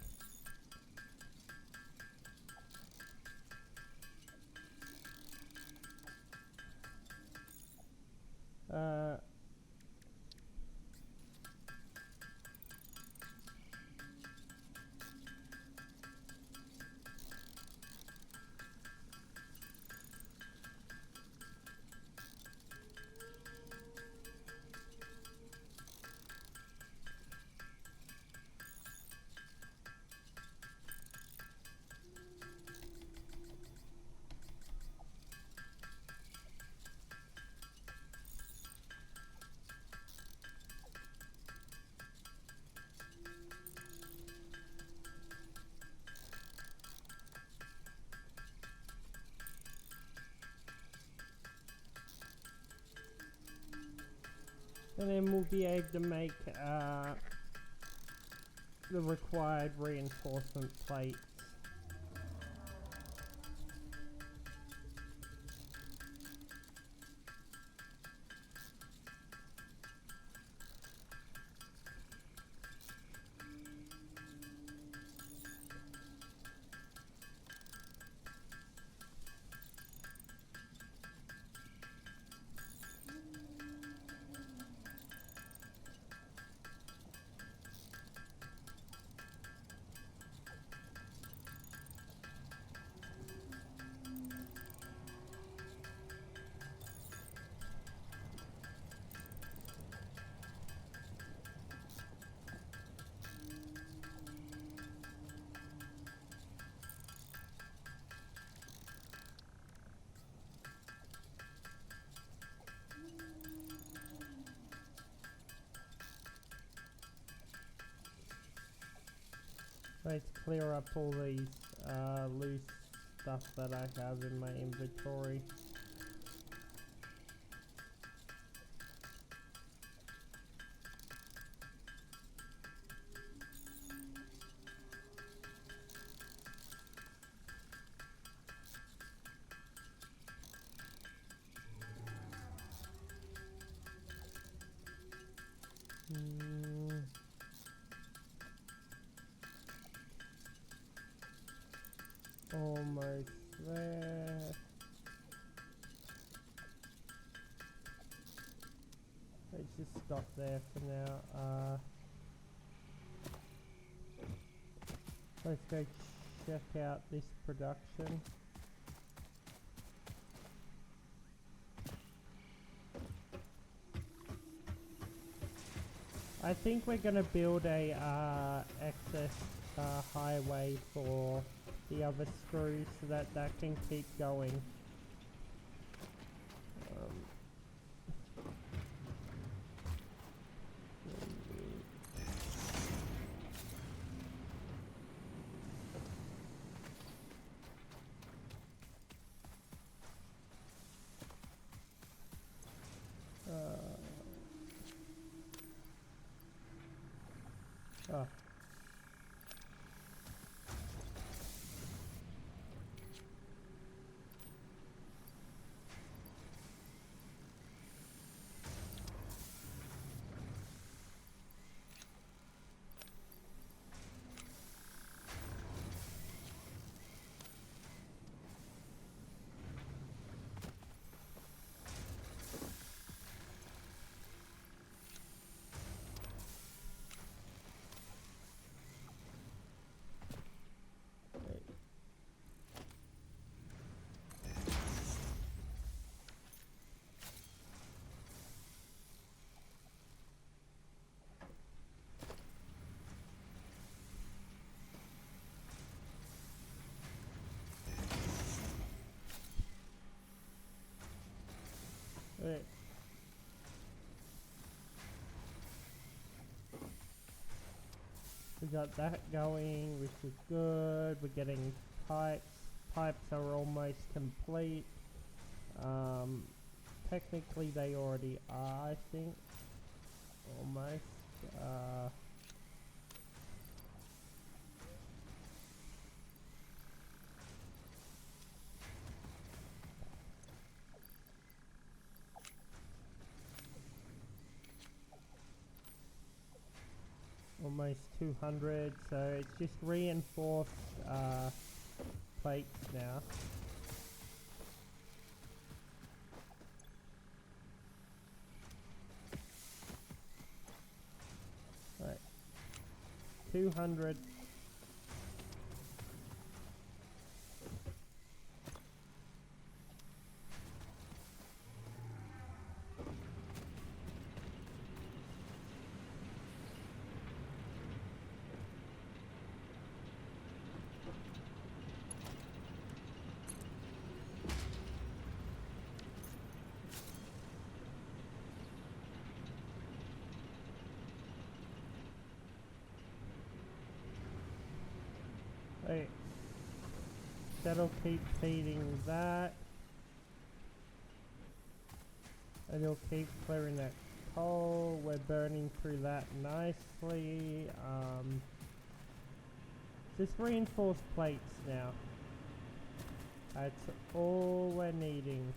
And then we'll be able to make the required reinforcement plates. Let's clear up all these loose stuff that I have in my inventory. Almost there. Let's just stop there for now. Let's go check out this production. I think we're gonna build a access highway for the other screws so that can keep going. Oh. Right. We got that going, which is good. We're getting pipes. Pipes are almost complete. Technically they already are, I think. Almost. Almost 200, so it's just reinforced plates now. Right, 200. Right. That'll keep feeding that. And it'll keep clearing that coal, we're burning through that nicely. Just reinforced plates now. That's all we're needing.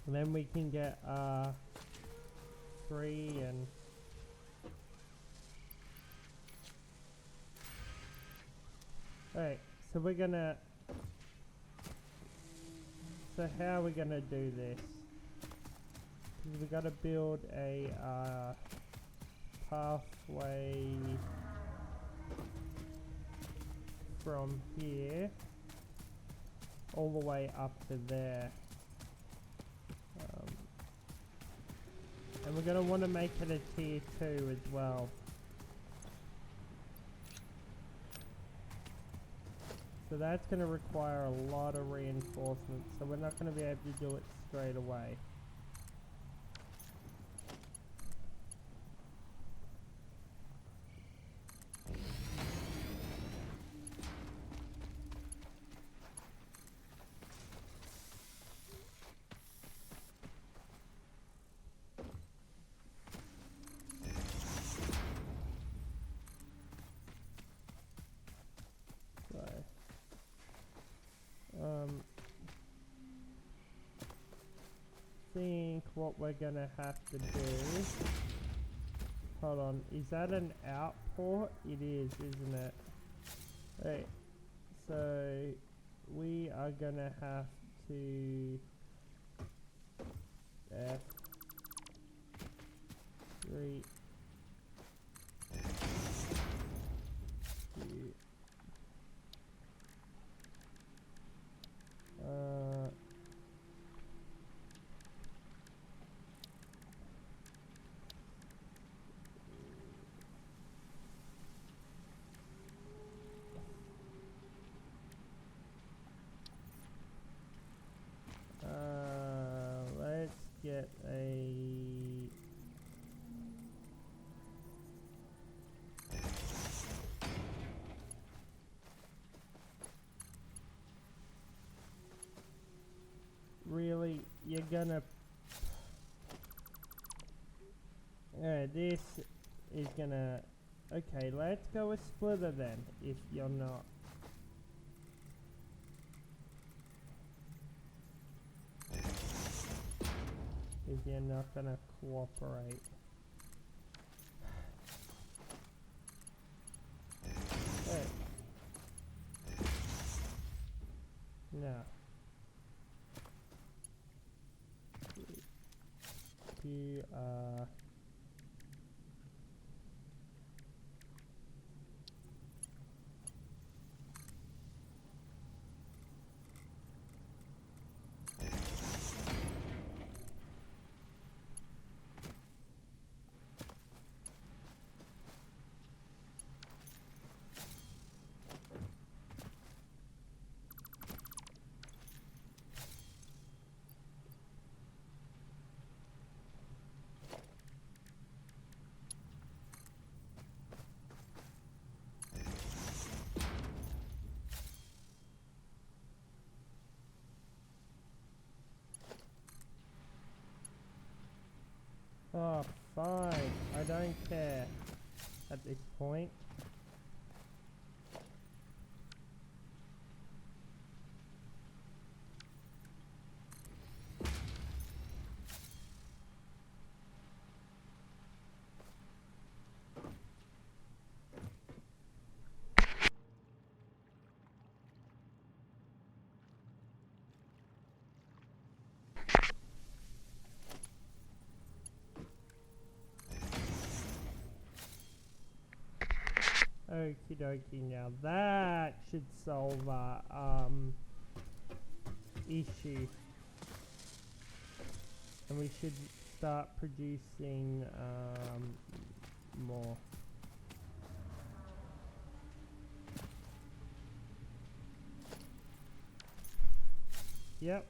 And then we can get 3 and alright, so we're gonna, so how are we gonna do this? We gotta build a pathway from here all the way up to there. And we're going to want to make it a tier 2 as well. So that's going to require a lot of reinforcement, so we're not going to be able to do it straight away. Think what we're gonna have to do. Hold on, is that an outport? It is, isn't it? Right, so we are gonna have to F3 let's get a really, you're gonna this is gonna, okay, let's go with splitter then, if you're not. If you're not gonna cooperate. Hey. No. You are oh, fine. I don't care at this point. Okie dokie, now that should solve our issue. And we should start producing more. Yep.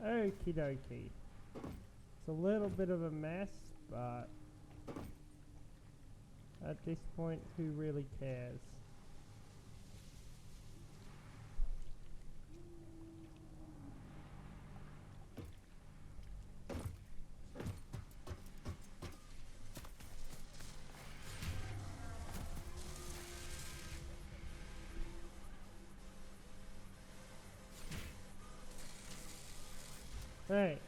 Okie dokie. It's a little bit of a mess, but at this point, who really cares? Right.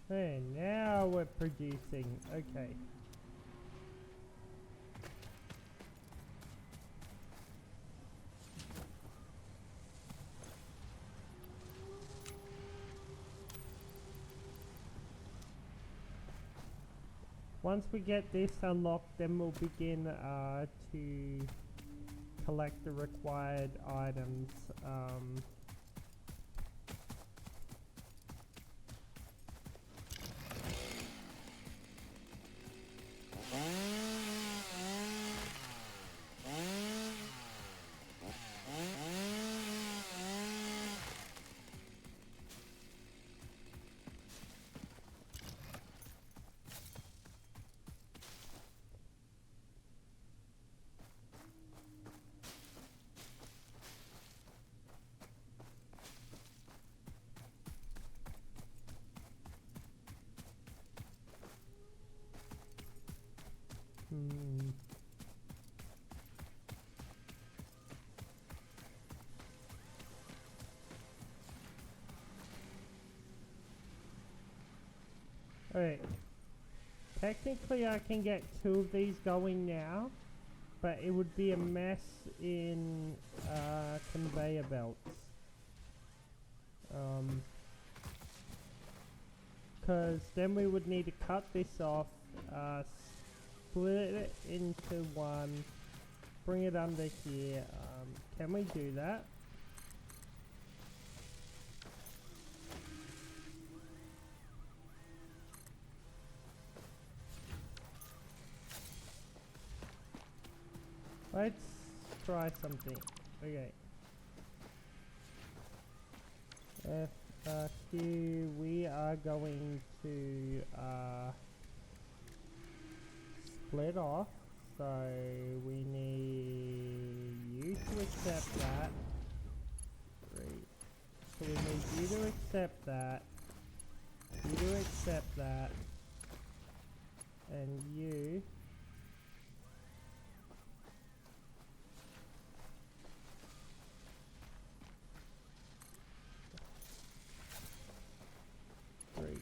Hey, now we're producing. Okay. Once we get this unlocked, then we'll begin to collect the required items. Alright. Technically I can get 2 of these going now, but it would be a mess in conveyor belts. Because then we would need to cut this off, split it into one, bring it under here. Can we do that? Let's try something. Okay. Q, we are going to split off. So we need you to accept that. Great. So we need you to accept that. You to accept that. And you. Great.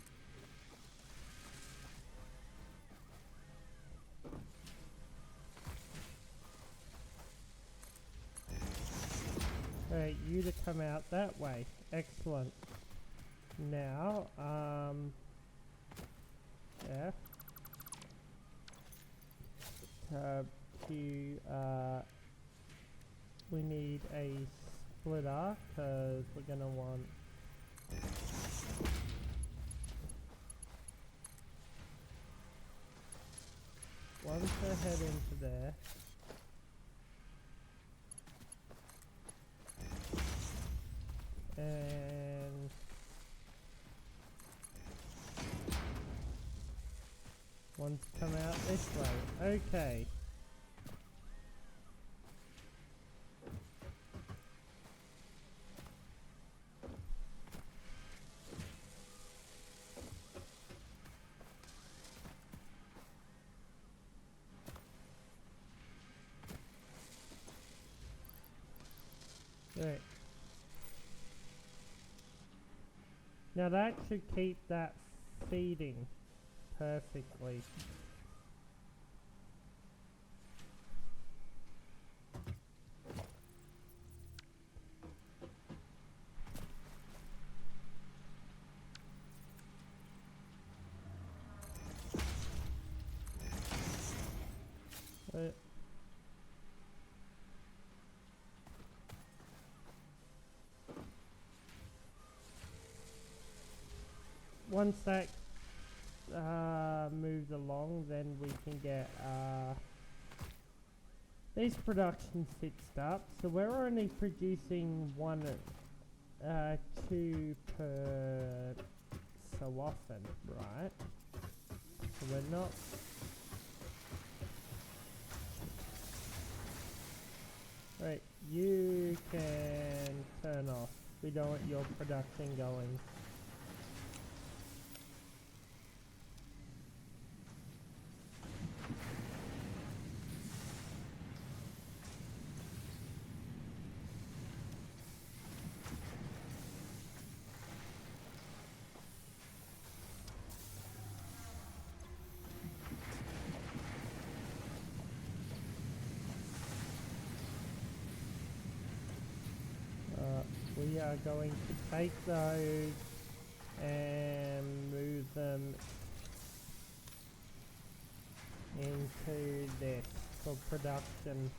Alright, you to come out that way. Excellent. Now, F. Tab Q, we need a splitter, because we're gonna want one to head into there. And one to come out this way. Okay. Right. Now that should keep that feeding perfectly. Once that moves along, then we can get these production fixed up. So we're only producing 2 per so often, right? So we're not. Right, you can turn off. We don't want your production going. we are going to take those and move them into this for production.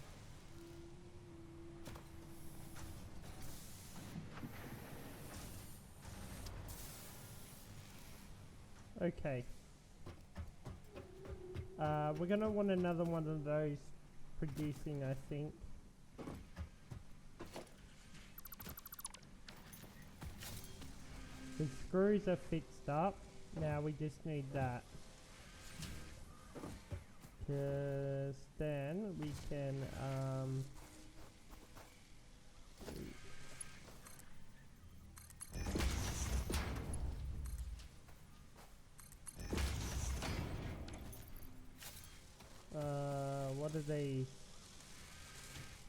Okay. We're gonna want another one of those producing, I think. The screws are fixed up. Now we just need that. Cause then we can what are these?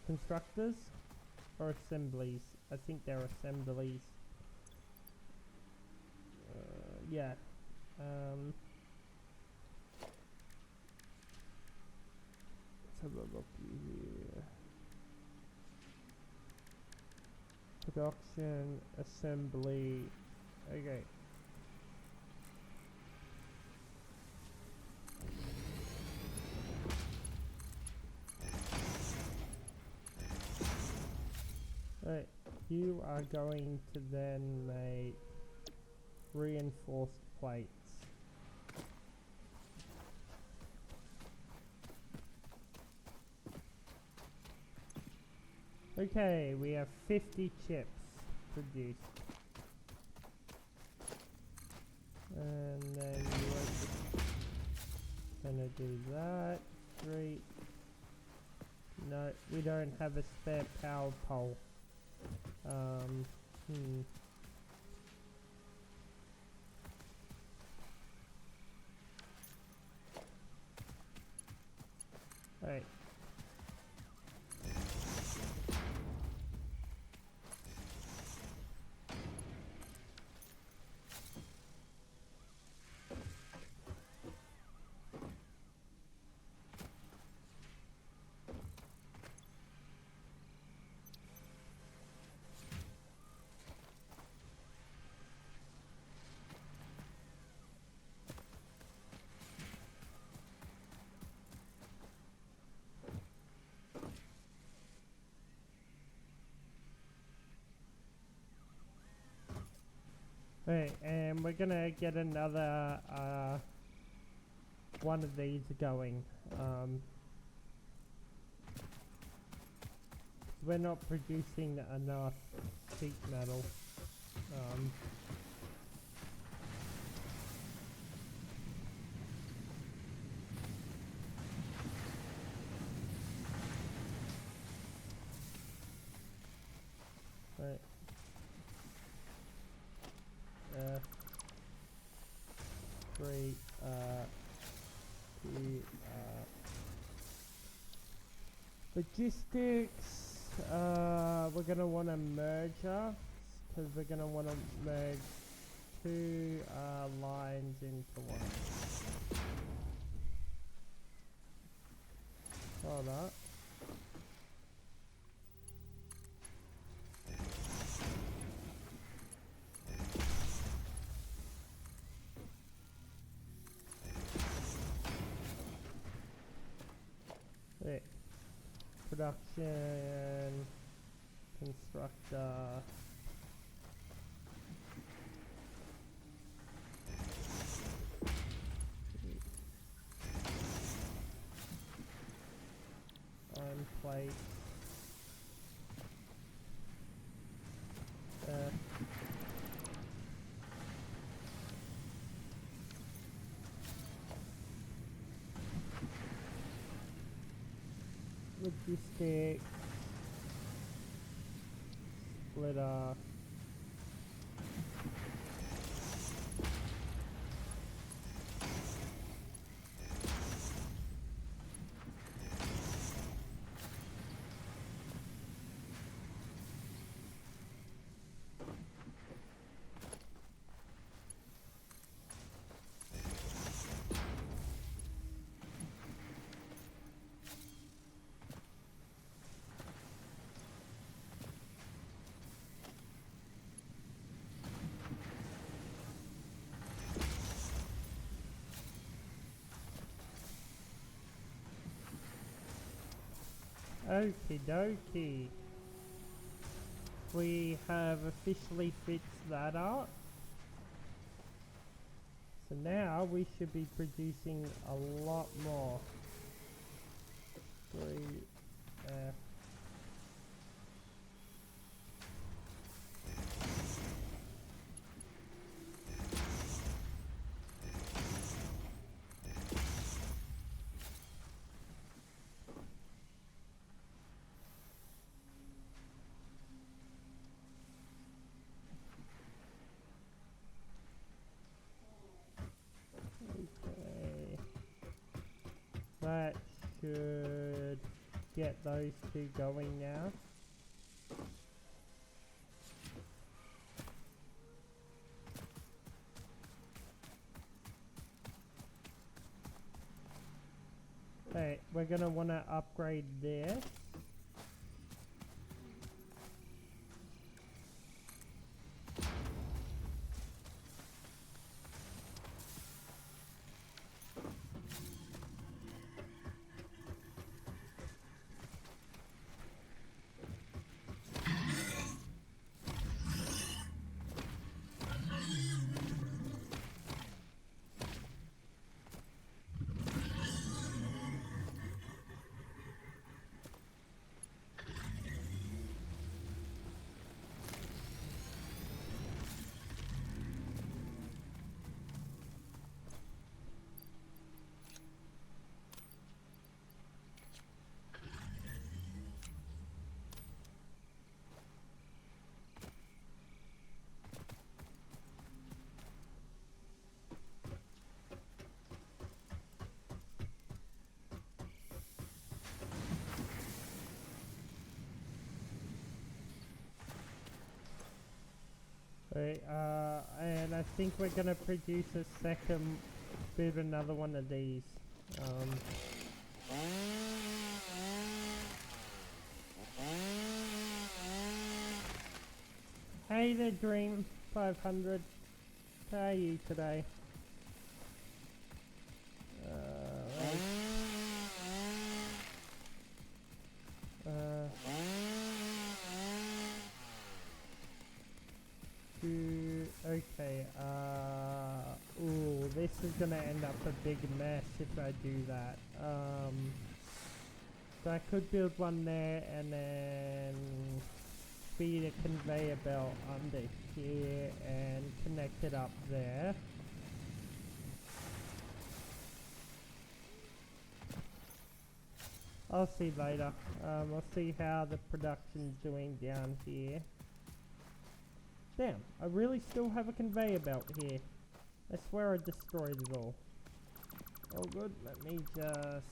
Constructors or assemblies? I think they're assemblies. Yeah. Let's have a look here. Production, assembly. Okay. Right, you are going to then make reinforced plates. Okay, we have 50 chips produced. And then you are just gonna do that. 3. No, we don't have a spare power pole. Right. Right, and we're gonna get another one of these going. We're not producing enough sheet metal. Right. Three, two, logistics, we're gonna want a merger, because we're gonna want to merge 2 lines into one. Hold up. Wait. Production, constructor. On plate. Logistics, splitter, Okie dokie. We have officially fixed that up. So now we should be producing a lot more. 3F. Okay. That should get those two going now. Okay, we're gonna wanna upgrade this. Right, and I think we're gonna produce a second, build another one of these. Hey there, Dream 500. How are you today? Okay, ooh, this is gonna end up a big mess if I do that. So I could build one there and then feed a conveyor belt under here and connect it up there. I'll see later. I'll see how the production's doing down here. Damn, I really still have a conveyor belt here. I swear I destroyed it all. Oh good, let me just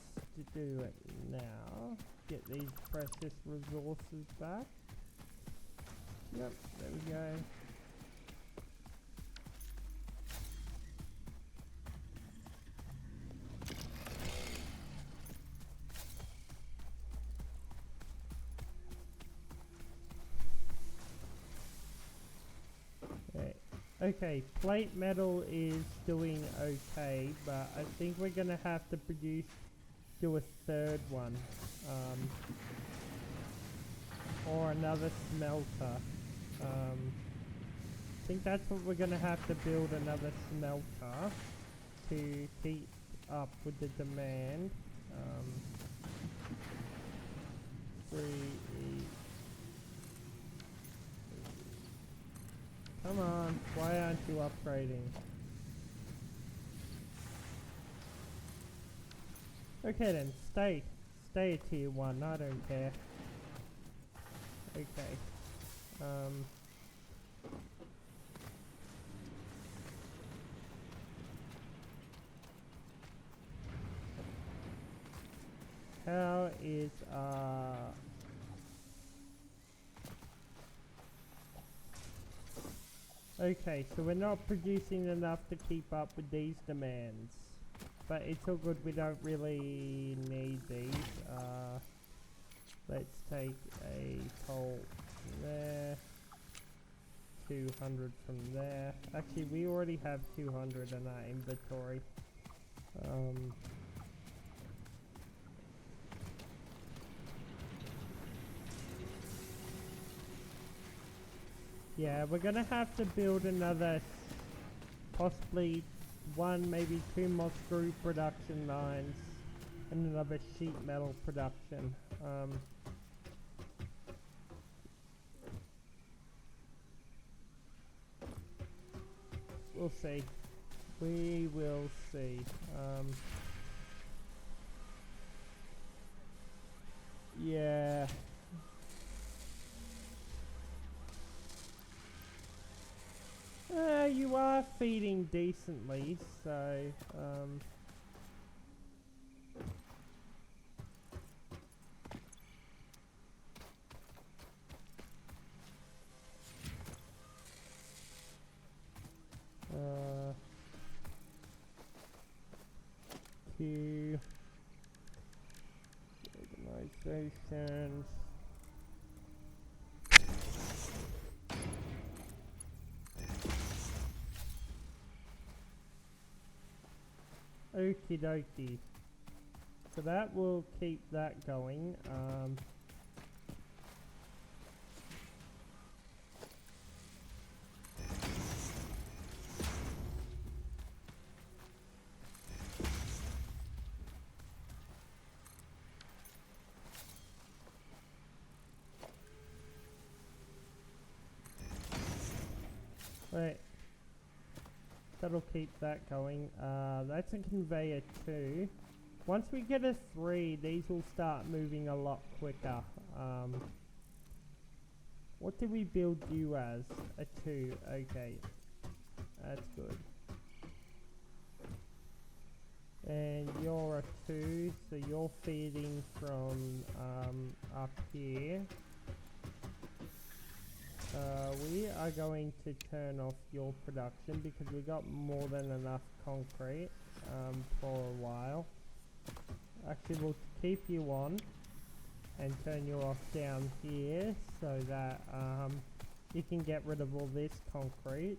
do it now. Get these precious resources back. Yep, there we go. Okay, plate metal is doing okay, but I think we're gonna have to do a third one, or another smelter. I think that's what we're gonna have to build, another smelter to keep up with the demand. 3E. Come on, why aren't you upgrading? Okay then, stay at tier 1, I don't care. Okay. How is okay, so we're not producing enough to keep up with these demands. But it's all good, we don't really need these. Let's take a coal there. 200 from there. Actually, we already have 200 in our inventory. Yeah, we're gonna have to build another, possibly one, maybe two more screw production lines, and another sheet metal production. We'll see. We will see. Yeah. You are feeding decently, so, Q organizations. Okie dokie. So that will keep that going. Right. That'll keep that going. That's a conveyor 2. Once we get a 3, these will start moving a lot quicker. What did we build you as? A 2. Okay. That's good. And you're a 2, so you're feeding from up here. We are going to turn off your production because we got more than enough concrete for a while. Actually, we'll keep you on and turn you off down here so that you can get rid of all this concrete.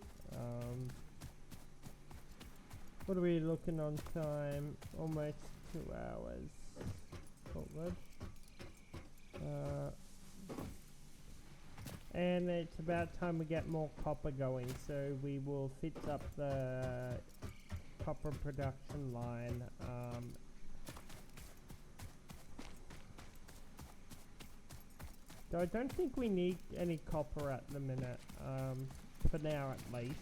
What are we looking on time? Almost 2 hours. Forward. And it's about time we get more copper going, so we will fix up the copper production line. So I don't think we need any copper at the minute, for now at least.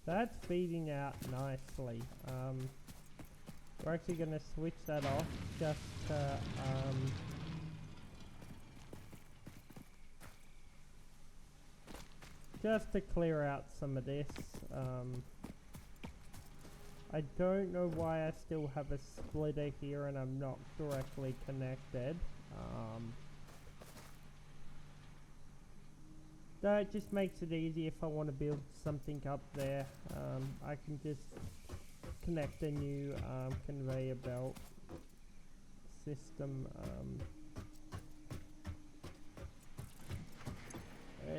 That's feeding out nicely. We're actually going to switch that off just to clear out some of this. I don't know why I still have a splitter here and I'm not directly connected. That just makes it easy if I want to build something up there. I can just connect a new conveyor belt system.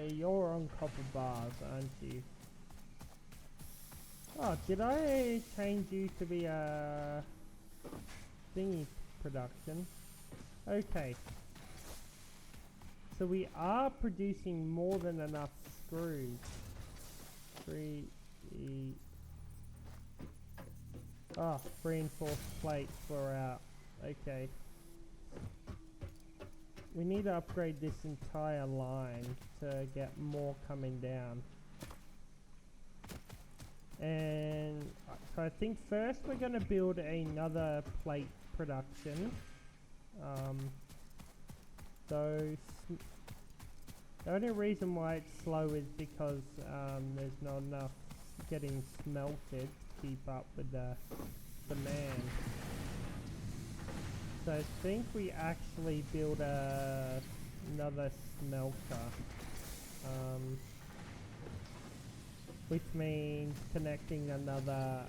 You're on copper bars, aren't you? Oh, did I change you to be a thingy production? Okay. So we are producing more than enough screws. 3 E. Ah, reinforced plates were out. Okay. We need to upgrade this entire line to get more coming down. And so I think first we're going to build another plate production. The only reason why it's slow is because there's not enough getting smelted to keep up with the demand. So I think we actually build another smelter, which means connecting another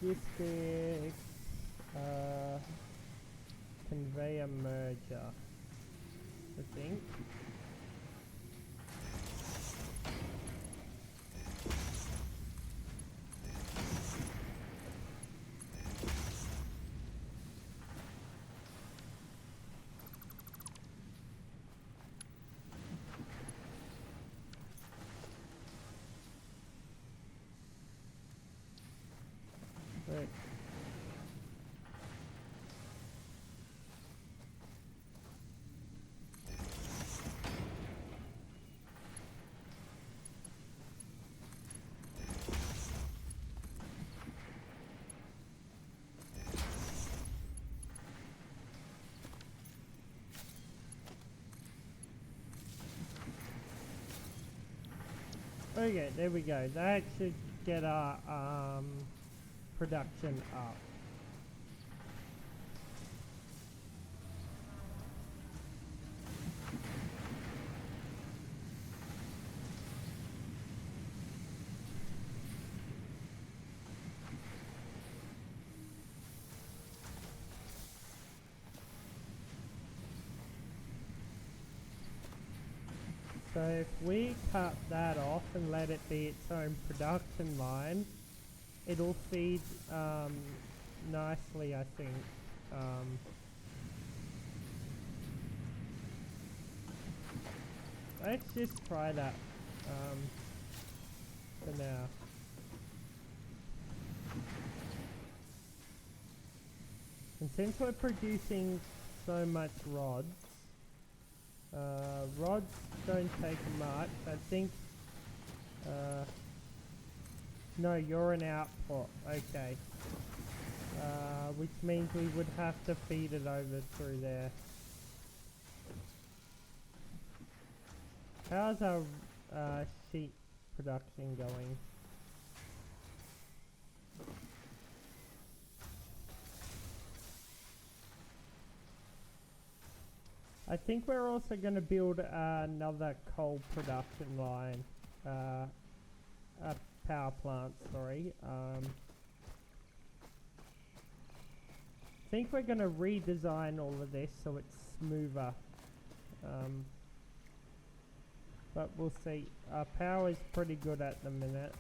logistics, conveyor merger, I think. Right. Okay, there we go. That should get our production up. So if we cut that off and let it be its own production line, it'll feed nicely, I think. Let's just try that for now. And since we're producing so much rods, rods don't take much. I think, no, you're an output, okay. Which means we would have to feed it over through there. How's our sheep production going? I think we're also going to build another coal production line, a power plant, sorry. I think we're going to redesign all of this so it's smoother. But we'll see. Our power is pretty good at the minute.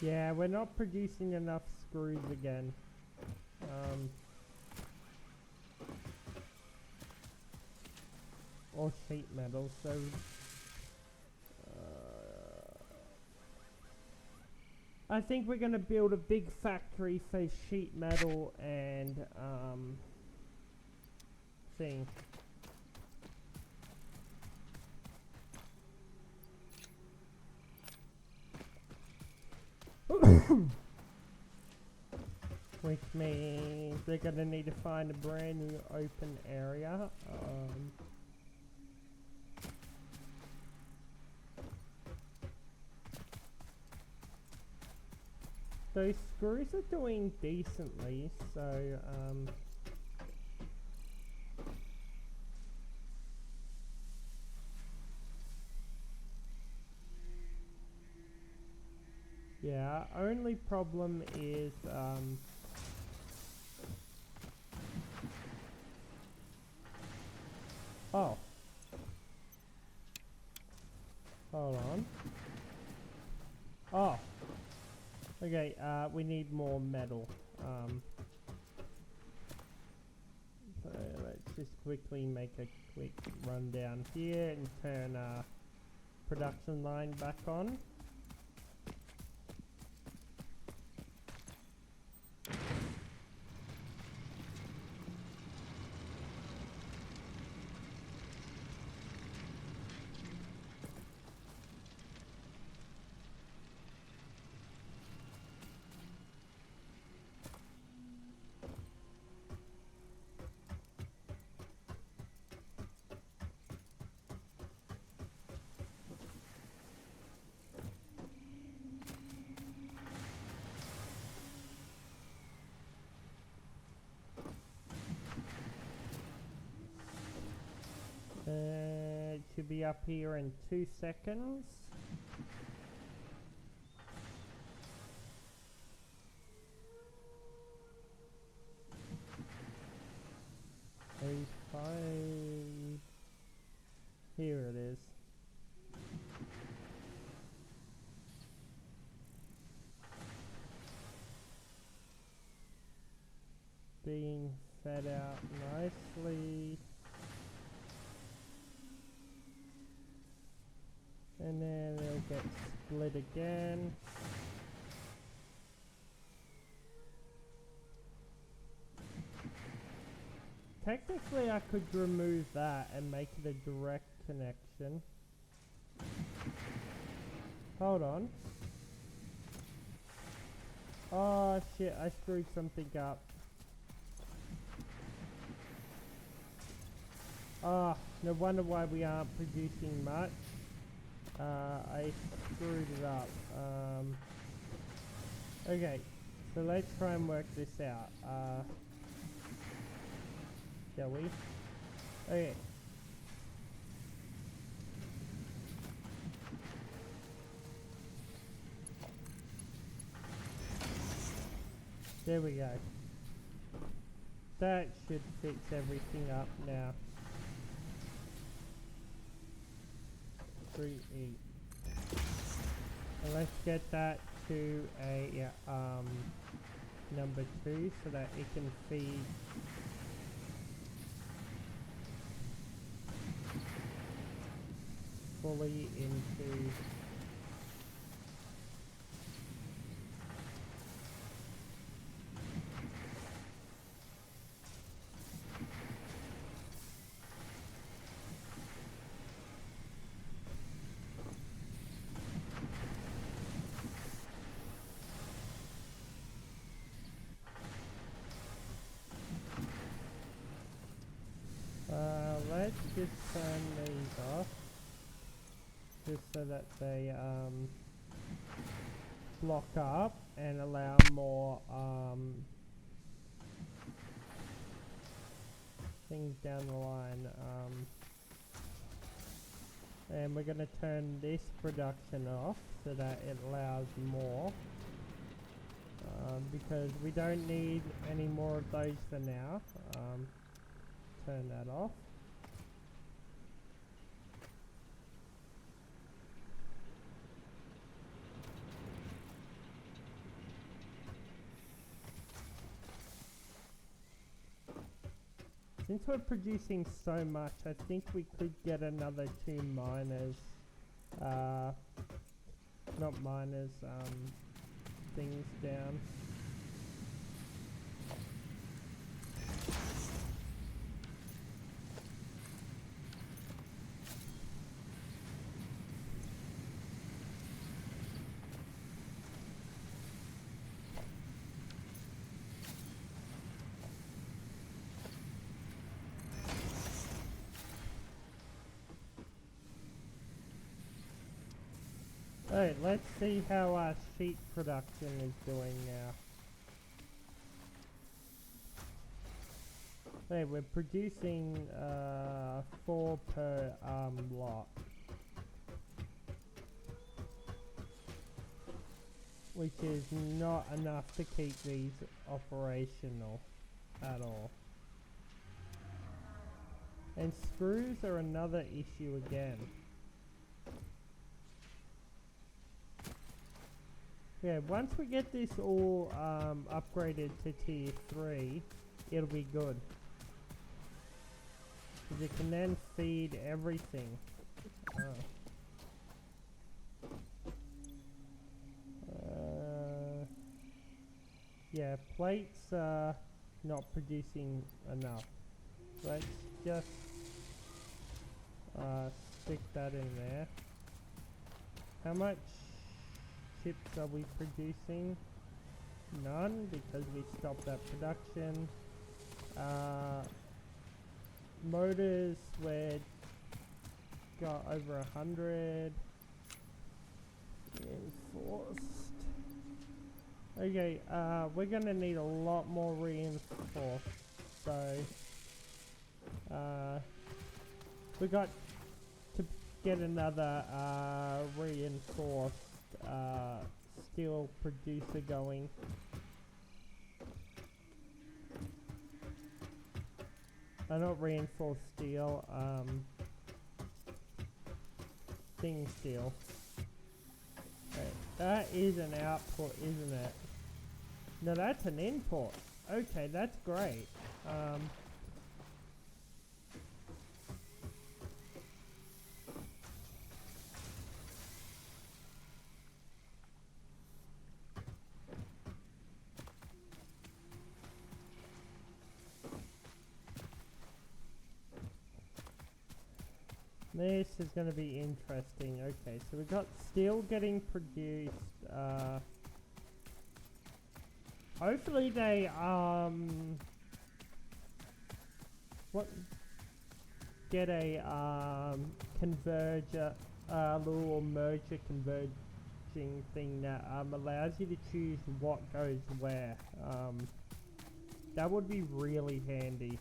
Yeah, we're not producing enough screws again. Or sheet metal, so I think we're gonna build a big factory for sheet metal and thing. Which means they're gonna need to find a brand new open area. Those screws are doing decently, so yeah, only problem is oh, hold on. Oh, okay, we need more metal. So let's just quickly make a quick rundown here and turn production line back on. should be up here in 2 seconds. A5. Here it is. Being fed out nicely. And then it'll get split again. Technically I could remove that and make it a direct connection. Hold on. Oh shit, I screwed something up. Ah, no wonder why we aren't producing much. I screwed it up. Okay, so let's try and work this out. Shall we? Okay. There we go. That should fix everything up now. 3E. And let's get that to a number 2 so that it can feed fully into let's just turn these off just so that they block up and allow more things down the line, and we're going to turn this production off so that it allows more, because we don't need any more of those for now. Turn that off. Since we're producing so much, I think we could get another 2 miners, not miners, things down. Alright, let's see how our sheep production is doing now. Hey, we're producing 4 per lot, which is not enough to keep these operational at all. And screws are another issue again. Yeah, once we get this all upgraded to tier 3, it'll be good. Because it can then feed everything. Yeah, plates are not producing enough. Let's just stick that in there. How much chips are we producing? None, because we stopped that production. Motors, we're got over 100. Reinforced. Okay, we're gonna need a lot more reinforced. So, we got to get another reinforced steel producer going. Not reinforced steel, thing steel. Okay, that is an output, isn't it? No, that's an input. Okay, that's great. This is going to be interesting. Okay, so we've got steel getting produced. Hopefully they get a converger, little merger converging thing that allows you to choose what goes where. That would be really handy.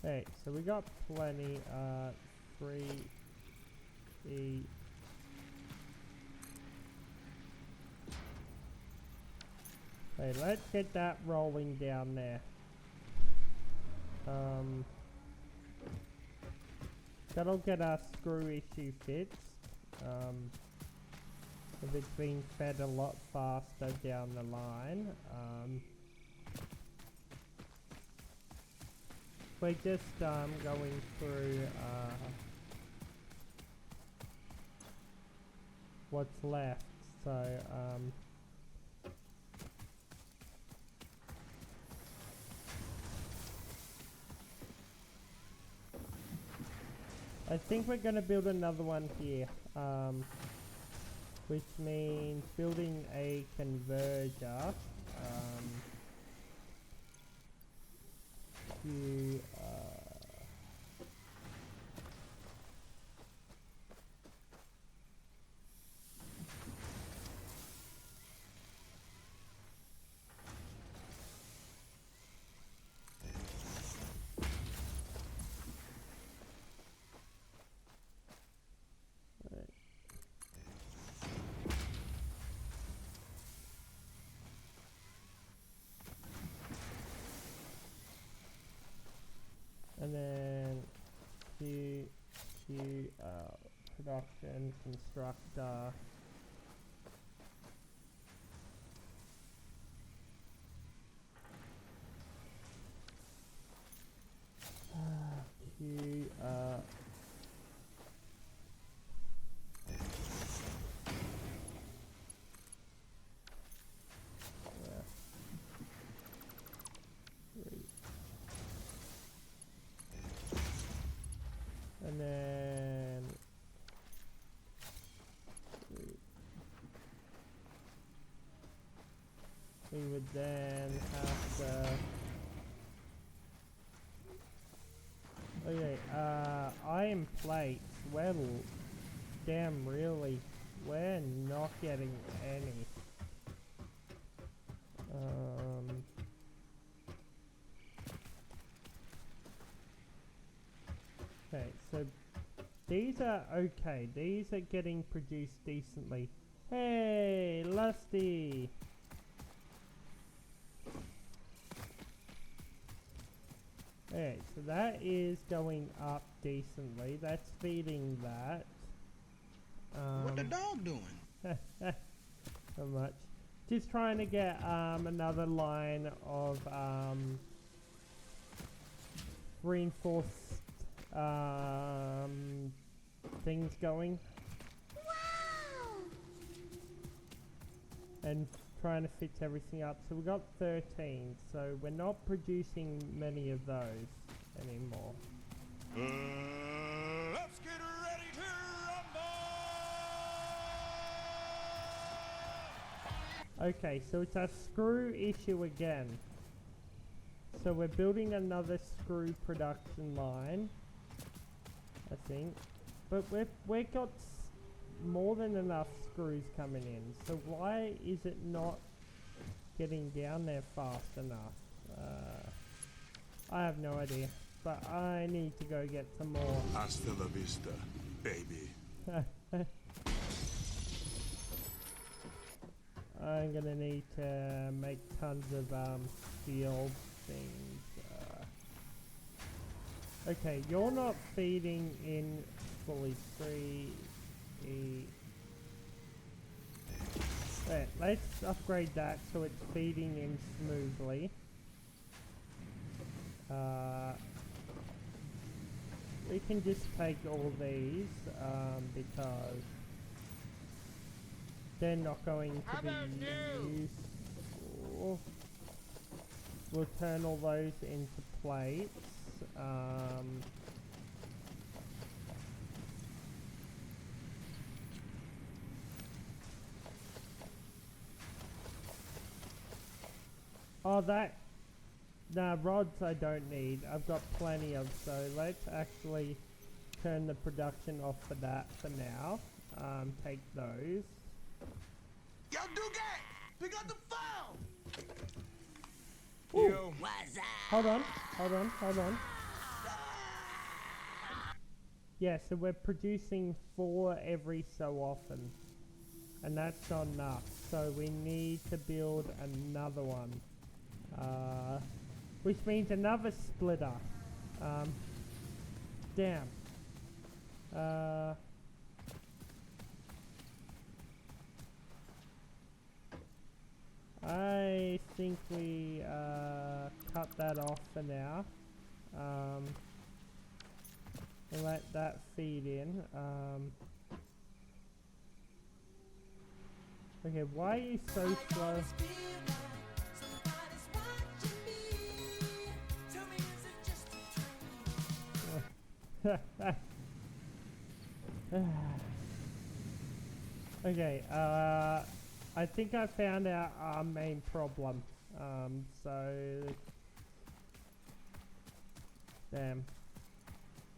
Okay, so we got plenty. 3 E. Okay, let's get that rolling down there. That'll get our screw issue fixed. If it's being fed a lot faster down the line. We're just going through what's left, so I think we're going to build another one here, which means building a converger to and then Q production constructor. Q and then we would then have to iron plates. Well, damn, really, we're not getting any. Okay, so these are okay. These are getting produced decently. Hey, Lusty! Okay, so that is going up decently. That's feeding that. What the dog doing? Not much. Just trying to get another line of reinforced things going. Wow! And trying to fix everything up. So we got 13, so we're not producing many of those anymore. Let's get ready to rumble! Okay, so it's a screw issue again. So we're building another screw production line, I think. But we've got more than enough screws coming in. So why is it not getting down there fast enough? I have no idea. but I need to go get some more. Hasta la vista, baby. I'm gonna need to make tons of steel things. Okay, you're not feeding in fully. 3E. Wait, let's upgrade that so it's feeding in smoothly. We can just take all these because they're not going to be useful. We'll turn all those into plates. Oh, nah, rods I don't need. I've got plenty of, so let's actually turn the production off for that for now. Take those. Yo, Dugan, pick up the phone. Ooh. Yo, Hold on. Yeah, so we're producing 4 every so often. And that's not enough. So we need to build another one. Which means another splitter. Damn. I think we cut that off for now. And let that feed in. Okay, why are you so slow? Okay, I think I found out our main problem. Damn.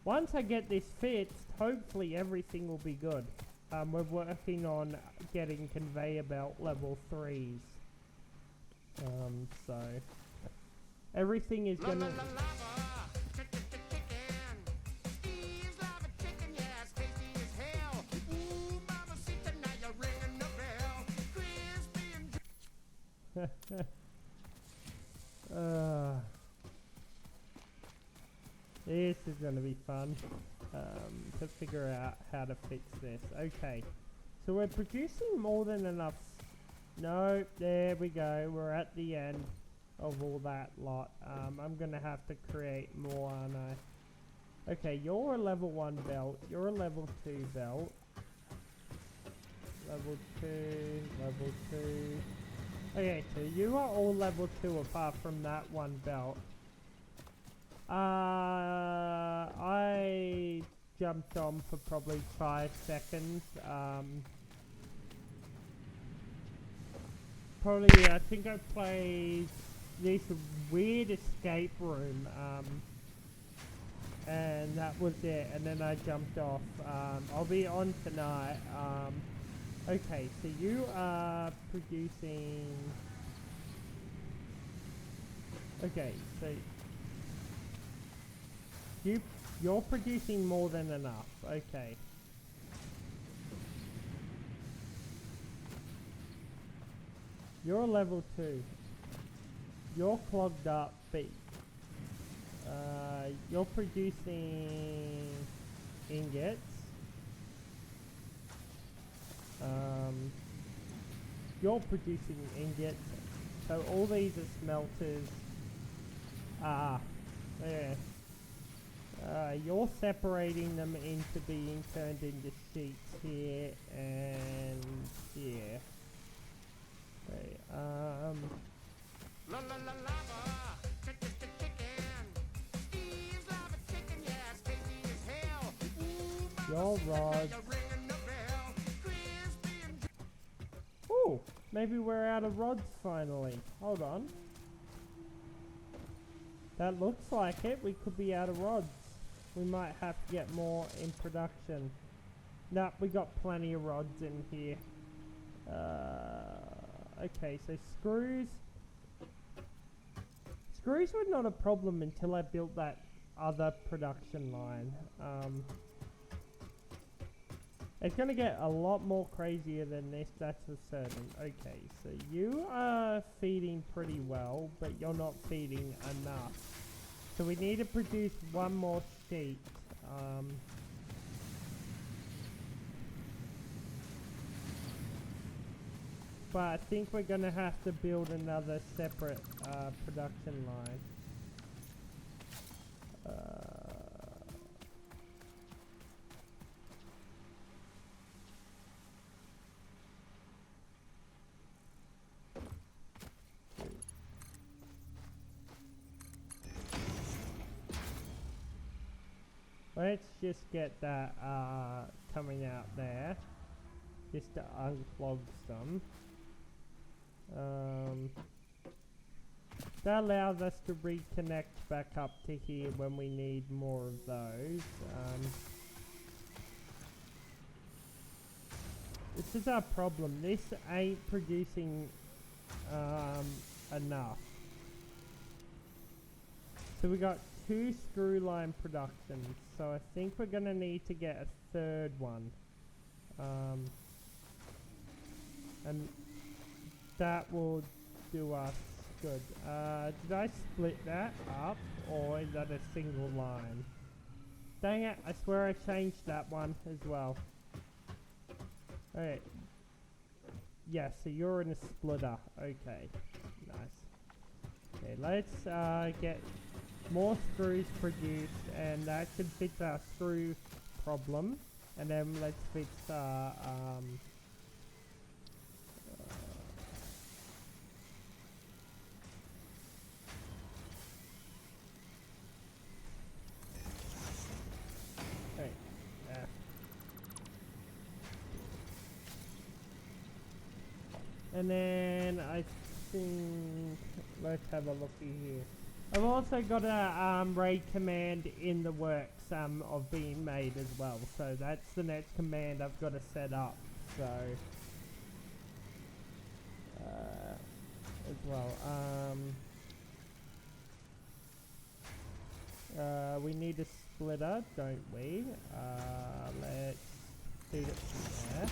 Once I get this fixed, hopefully everything will be good. We're working on getting conveyor belt level 3s. So everything is gonna... This is going to be fun to figure out how to fix this. Okay, so we're producing more than enough. No, there we go. We're at the end of all that lot. I'm going to have to create more, aren't I? Okay, you're a level 1 belt. You're a level 2 belt. Level 2, level 2. Okay, so you are all level 2 apart from that one belt. I jumped on for probably 5 seconds. Probably, I think I played this weird escape room, and that was it, and then I jumped off. I'll be on tonight. Okay, so you are producing... Okay, so... You're producing more than enough. Okay. You're level 2. You're clogged up, but you're producing ingots. You're producing ingots. So all these are smelters. Yeah. You're separating them into being turned into sheets here and here. Okay, your rods. Ooh, maybe we're out of rods finally. Hold on. That looks like it. We could be out of rods. We might have to get more in production. Nah, we got plenty of rods in here. Okay, so screws. Screws were not a problem until I built that other production line. It's gonna get a lot more crazier than this, that's for certain. Okay, so you are feeding pretty well, but you're not feeding enough. So we need to produce one more sheet. But I think we're gonna have to build another separate production line. Let's just get that coming out there, just to unclog some. That allows us to reconnect back up to here when we need more of those. This is our problem. This ain't producing enough. So we got 2 screw line productions, so I think we're gonna need to get a third one. And that will do us good. Did I split that up, or is that a single line? Dang it, I swear I changed that one as well. Alright. Yeah, so you're in a splitter. Okay, nice. Okay, let's get more screws produced, and that should fix our screw problem. And then let's fix and then I think let's have a looky here. I've also got a raid command in the works of being made as well, so that's the next command I've got to set up. So as well, we need a splitter, don't we? Let's feed it from there.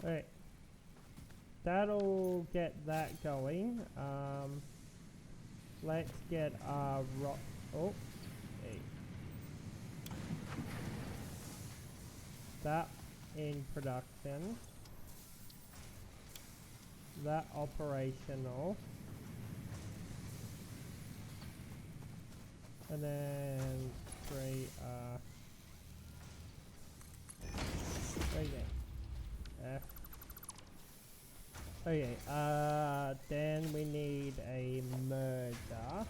Alright, that'll get that going. Let's get our rock. Oh, hey. That in production. That operational. And then three. Okay. Okay, then we need a merger.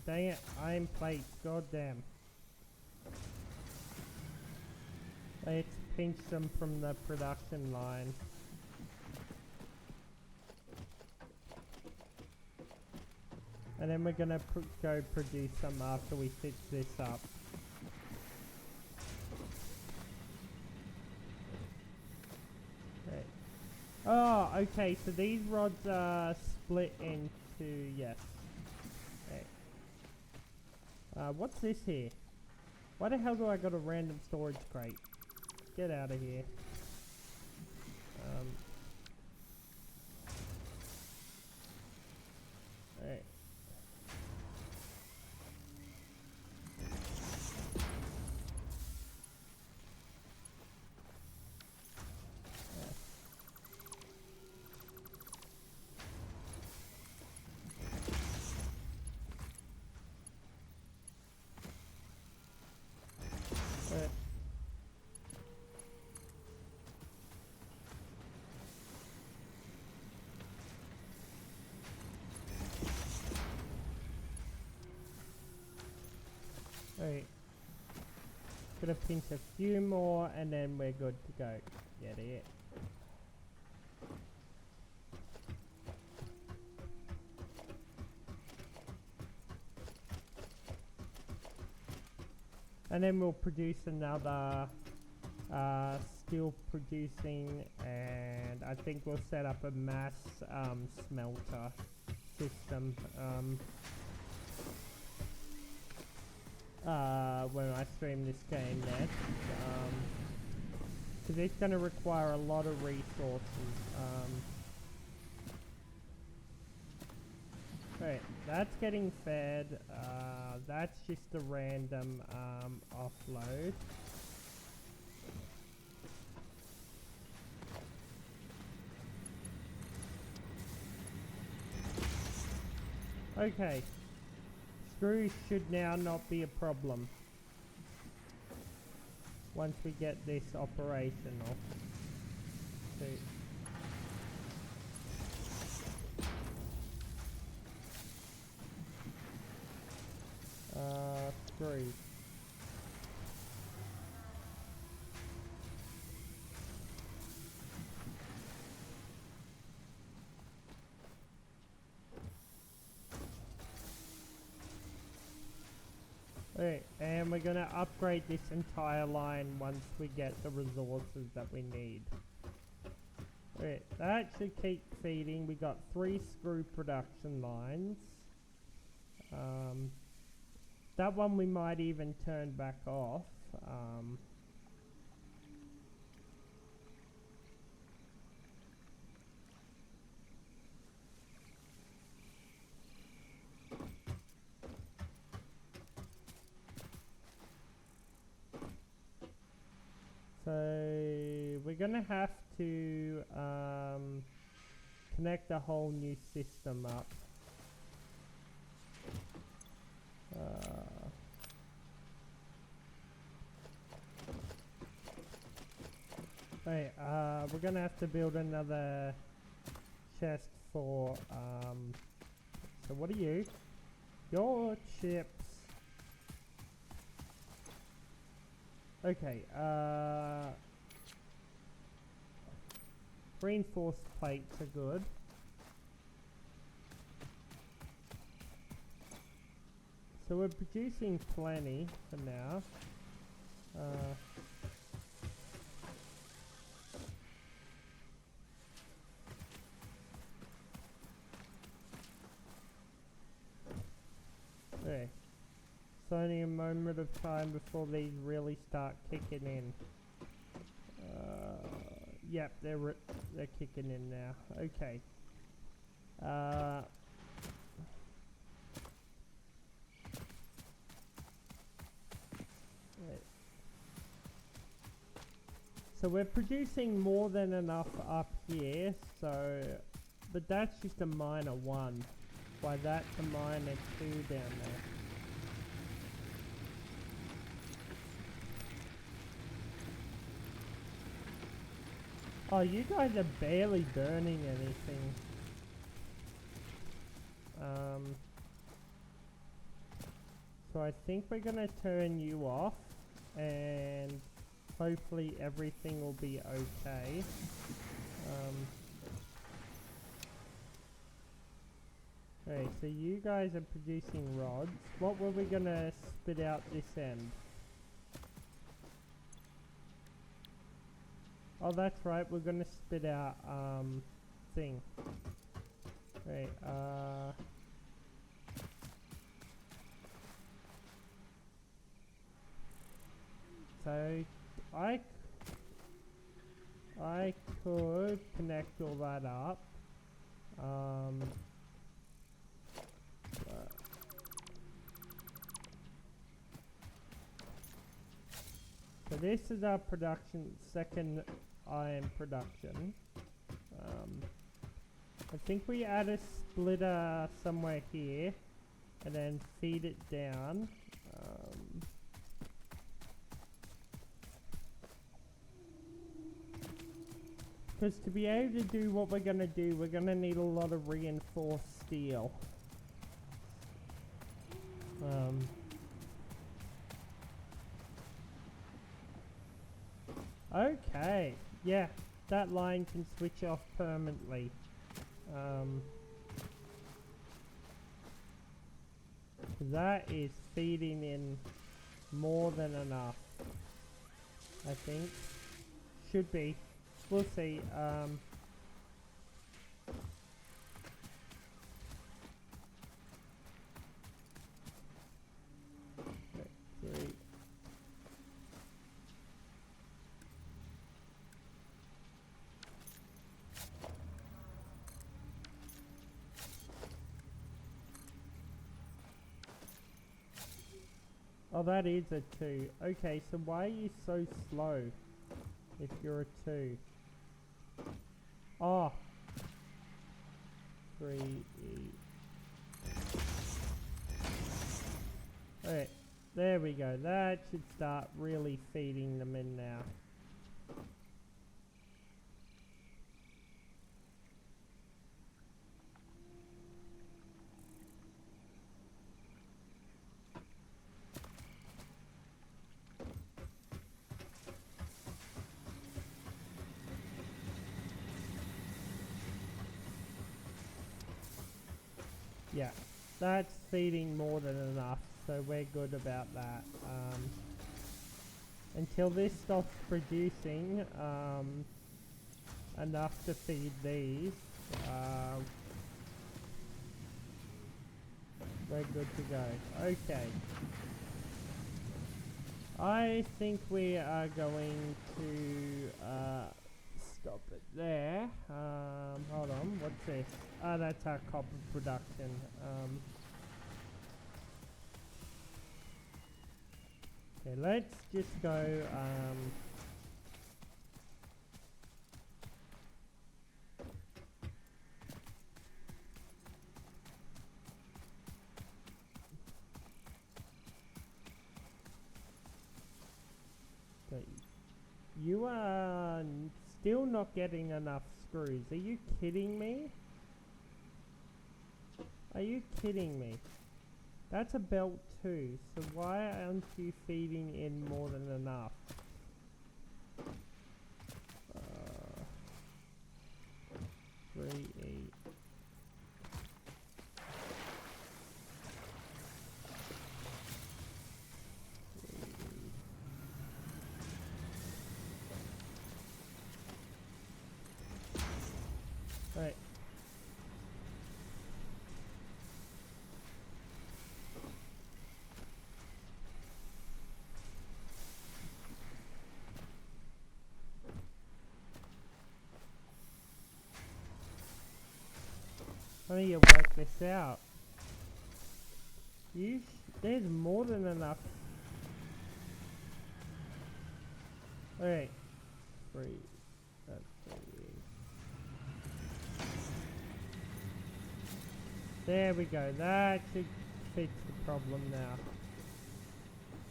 Dang it, iron plate, goddamn. Let's pinch them from the production line. And then we're gonna go produce some after we fix this up. Okay. Oh, okay, so these rods are split into, yes. Okay. What's this here? Why the hell do I got a random storage crate? Get out of here. Alright. Alright. Gonna pinch a few more and then we're good to go. Get it. And then we'll produce another steel producing, and I think we'll set up a mass smelter system when I stream this game next, because it's going to require a lot of resources. Right, that's getting fed. That's just a random offload. Okay, screws should now not be a problem once we get this operational. So screws. Alright, and we're gonna upgrade this entire line once we get the resources that we need. Alright, that should keep feeding. We got 3 screw production lines. That one we might even turn back off. So we're gonna have to connect a whole new system up. Right, we're gonna have to build another chest for so what are you? Your chips. Okay, reinforced plates are good. So we're producing plenty for now. Okay. It's only a moment of time before these really start kicking in. Yep, they're kicking in now. Okay. So we're producing more than enough up here, so, but that's just a minor 1. Why that's a minor 2 down there. Oh, you guys are barely burning anything. So I think we're gonna turn you off, and hopefully everything will be okay. Okay, so you guys are producing rods. What were we gonna spit out this end? Oh, that's right, we're gonna spit out, thing. Right, so I could connect all that up. So this is our second iron production. I think we add a splitter somewhere here and then feed it down. Because to be able to do what we're going to do, we're going to need a lot of reinforced steel. Okay, yeah, that line can switch off permanently. That is feeding in more than enough. I think. Should be. We'll see. Three. Oh, that is a 2. Okay, so why are you so slow if you're a 2? Oh. 3 E. Okay, there we go. That should start really feeding them in now. Yeah, that's feeding more than enough, so we're good about that. Until this stops producing enough to feed these, we're good to go. Okay. I think we are going to stop it there. Hold on, what's this? Ah, that's our copper production. Okay, let's just go. Okay, you are still not getting enough screws. Are you kidding me? Are you kidding me? That's a belt too, so why aren't you feeding in more than enough? 3 E. Right. How do you work this out? There's more than enough. Alright. 3. That's 3. There we go. That should fix the problem now.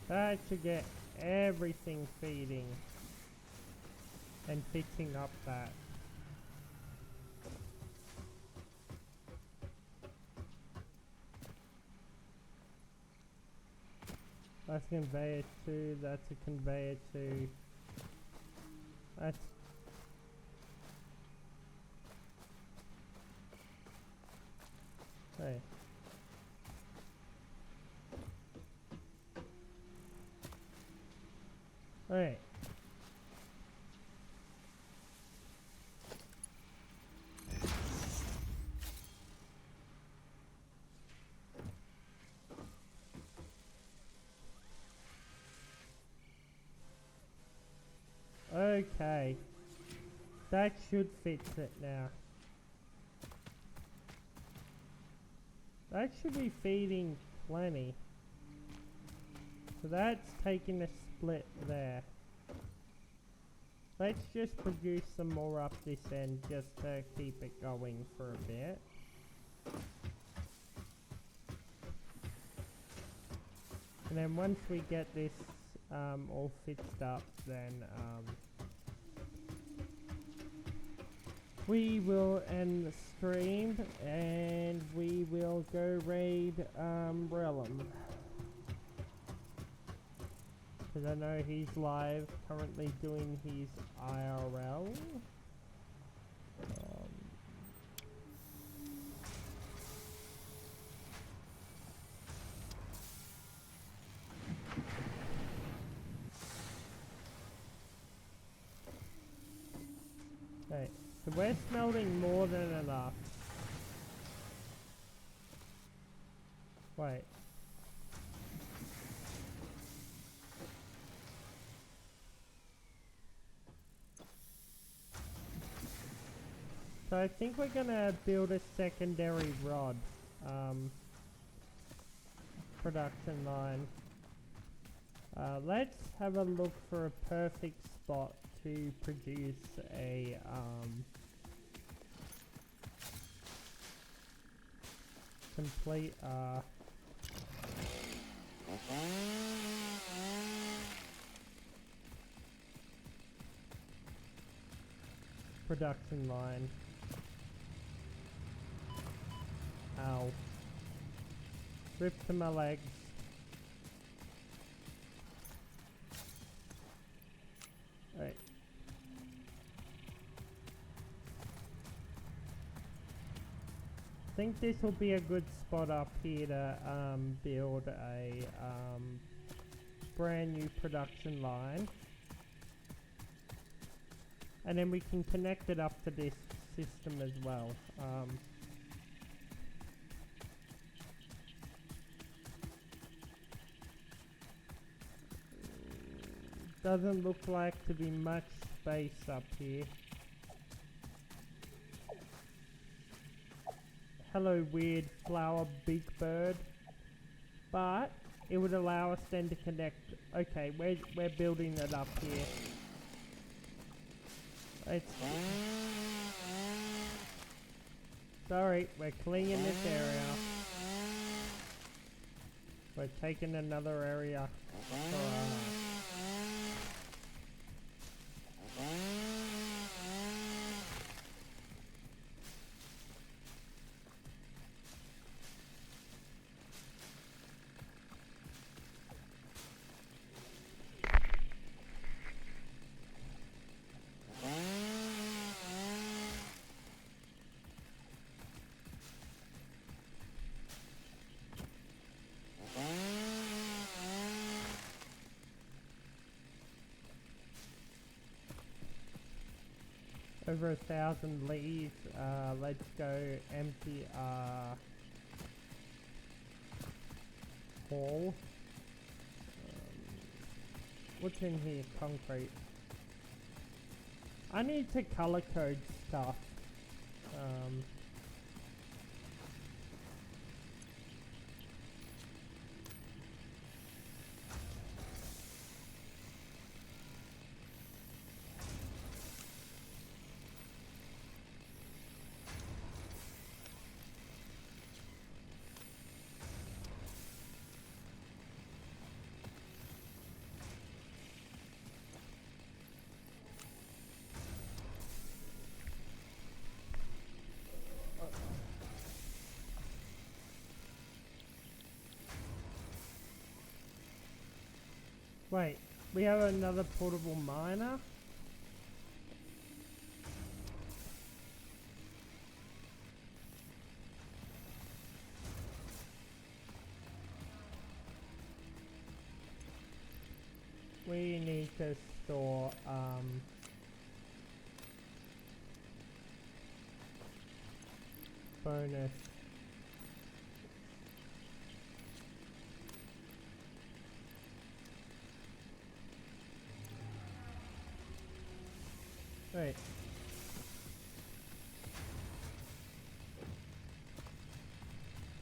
That should get everything feeding and fixing up that. That's a conveyor 2, that's a conveyor 2. That's... Hey. Hey. Okay. That should fix it now. That should be feeding plenty. So that's taking a split there. Let's just produce some more up this end just to keep it going for a bit. And then once we get this all fixed up, then we will end the stream and we will go raid Relum. Because I know he's live currently doing his IRL. Okay, so we're smelting more than enough. Wait. So I think we're gonna build a secondary rod production line. Let's have a look for a perfect spot to produce a complete production line. Ow. Rip to my legs. Right. I think this will be a good spot up here to build a brand new production line. And then we can connect it up to this system as well. Doesn't look like to be much space up here. Hello, weird flower big bird. But it would allow us then to connect. Okay, we're building it up here. Sorry, we're cleaning this area. We're taking another area. Over 1,000 leaves. Let's go empty our hall. What's in here? Concrete. I need to color code stuff. Wait, we have another portable miner? We need to store, bonus. Right.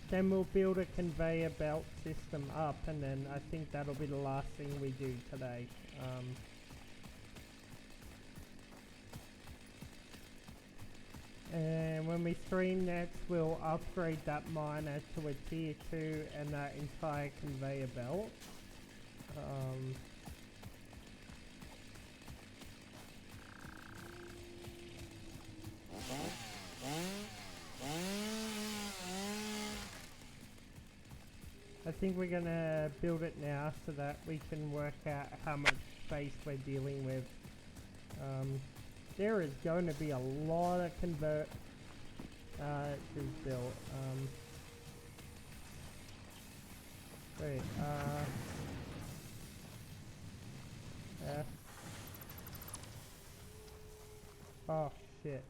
Then we'll build a conveyor belt system up, and then I think that'll be the last thing we do today. And when we stream next, we'll upgrade that miner to a tier 2 and that entire conveyor belt. I think we're gonna build it now so that we can work out how much space we're dealing with. There is going to be a lot of converters built. Wait, oh, shit.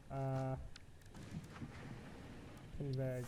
Converter.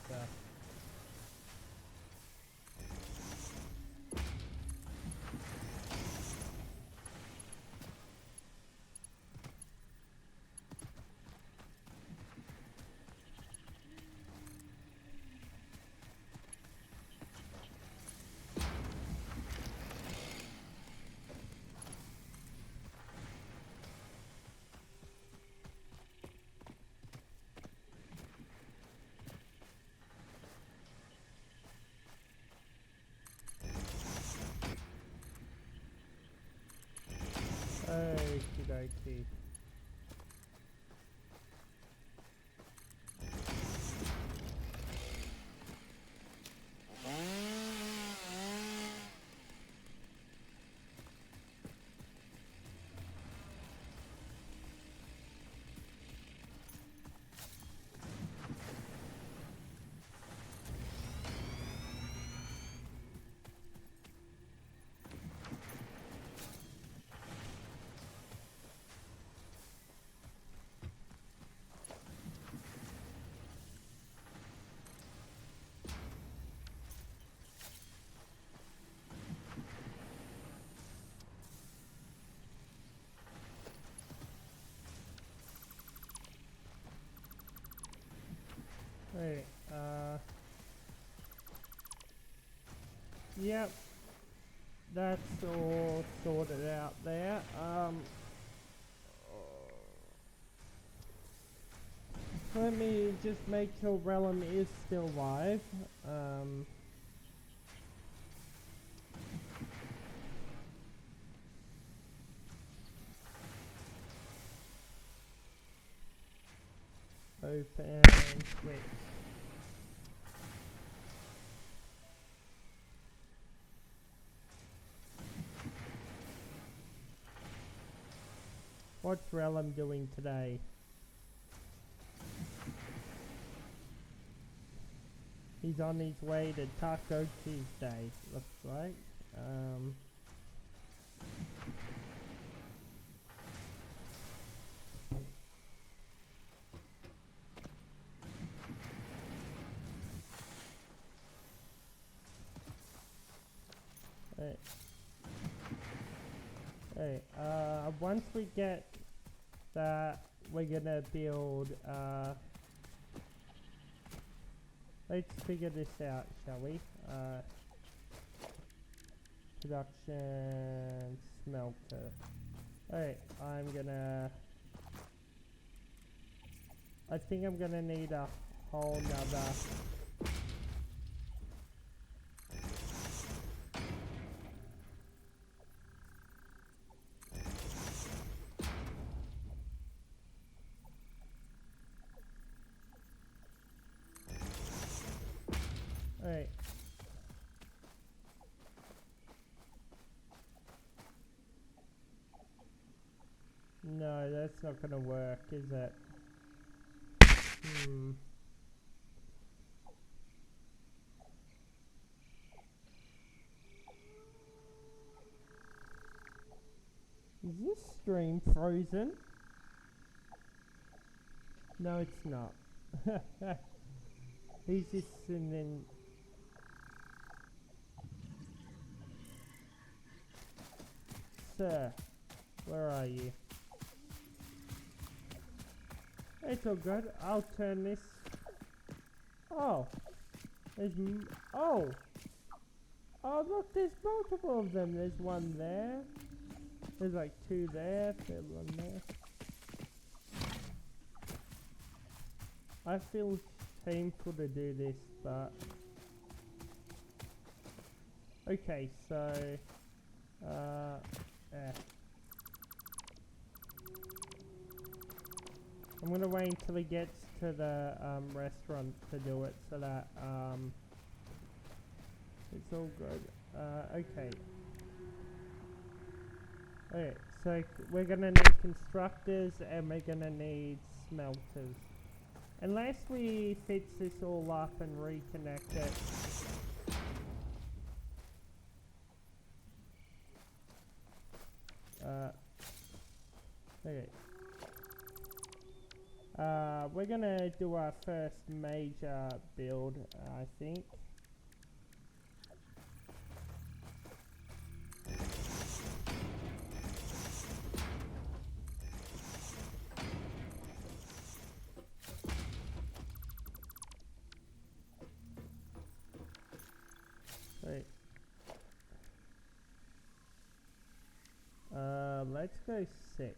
Okie dokie. Right, yep, that's all sorted out there. Let me just make sure Relum is still live. Open switch. What's Relum doing today? He's on his way to Taco Tuesday, looks like. Once we get that, we're gonna build, let's figure this out, shall we? Production smelter. Alright, I think I'm gonna need a whole nother Alright. No, that's not gonna work, is it? Is this stream frozen? No, it's not. He's just sending. Sir, where are you? It's all good. I'll turn this. Oh, oh look, there's multiple of them. There's one there. There's like two there. There's one there. I feel shameful to do this, but okay. So, I'm gonna wait until he gets to the restaurant to do it, so that it's all good. Okay. Alright, so we're gonna need constructors and we're gonna need smelters. Unless we fix this all up and reconnect it. Okay. We're gonna do our first major build, I think. Wait. Let's go 6.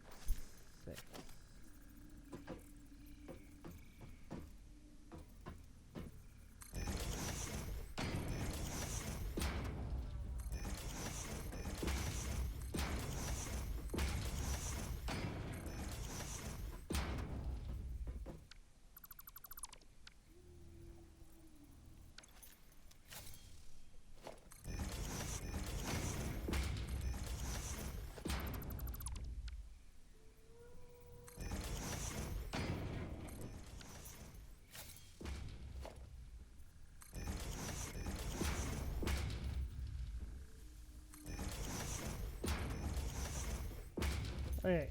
Okay.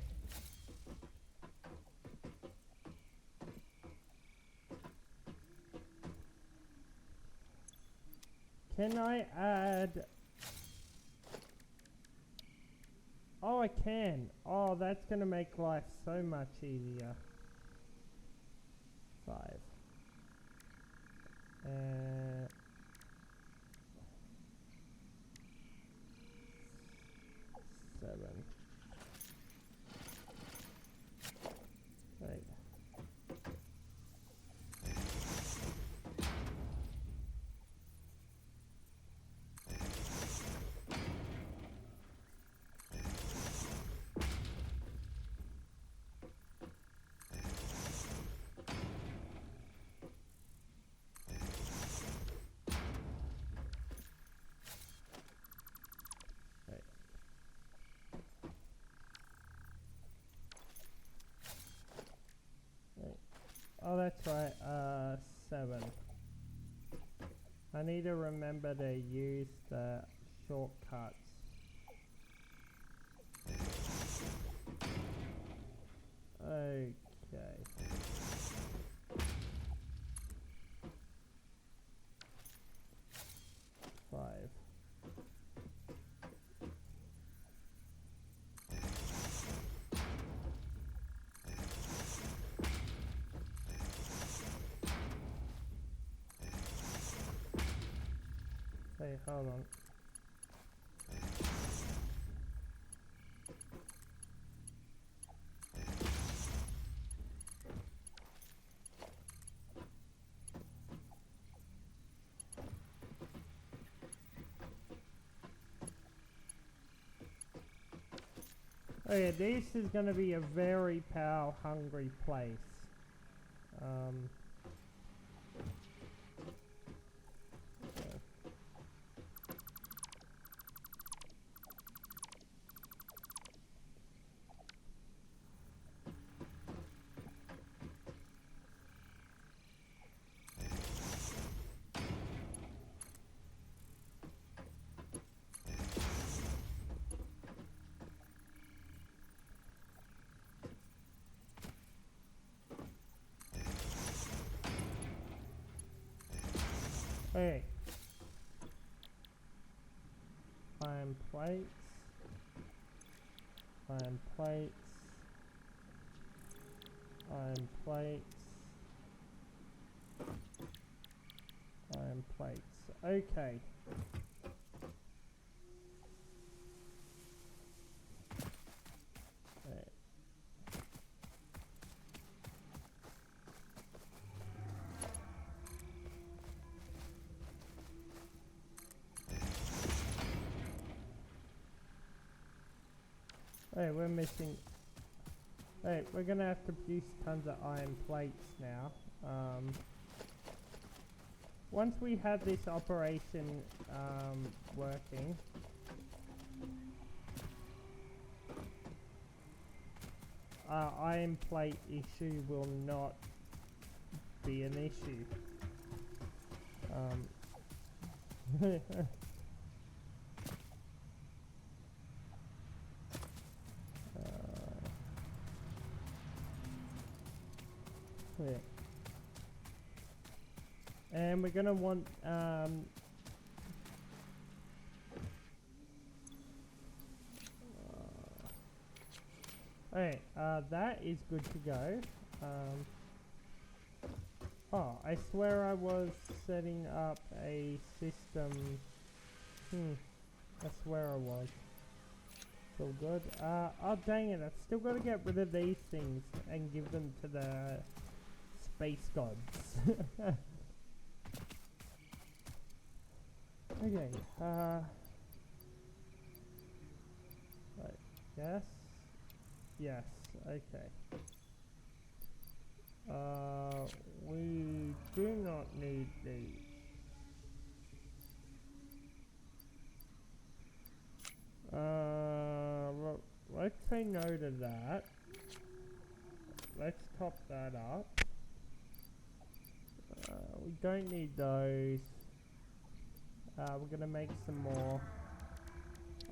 Can I add... Oh, I can. Oh, that's gonna make life so much easier. 5. 7. Right. Oh, that's right, 7. I need to remember to use the shortcuts. Okay. 5. Hey, hold on. Okay, this is going to be a very power-hungry place. Okay. Iron plates. Iron plates. Iron plates. Iron plates. Okay. Hey, we're missing... Hey, we're gonna have to produce tons of iron plates now. Once we have this operation working... Our iron plate issue will not be an issue. Yeah. And we're gonna want alright, that is good to go. Oh, I swear I was setting up a system. I swear I was. It's all good. Oh dang it, I've still got to get rid of these things and give them to the space gods. Okay, right, yes, yes, okay. We do not need these. Let's say no to that. Let's top that up. We don't need those. We're gonna make some more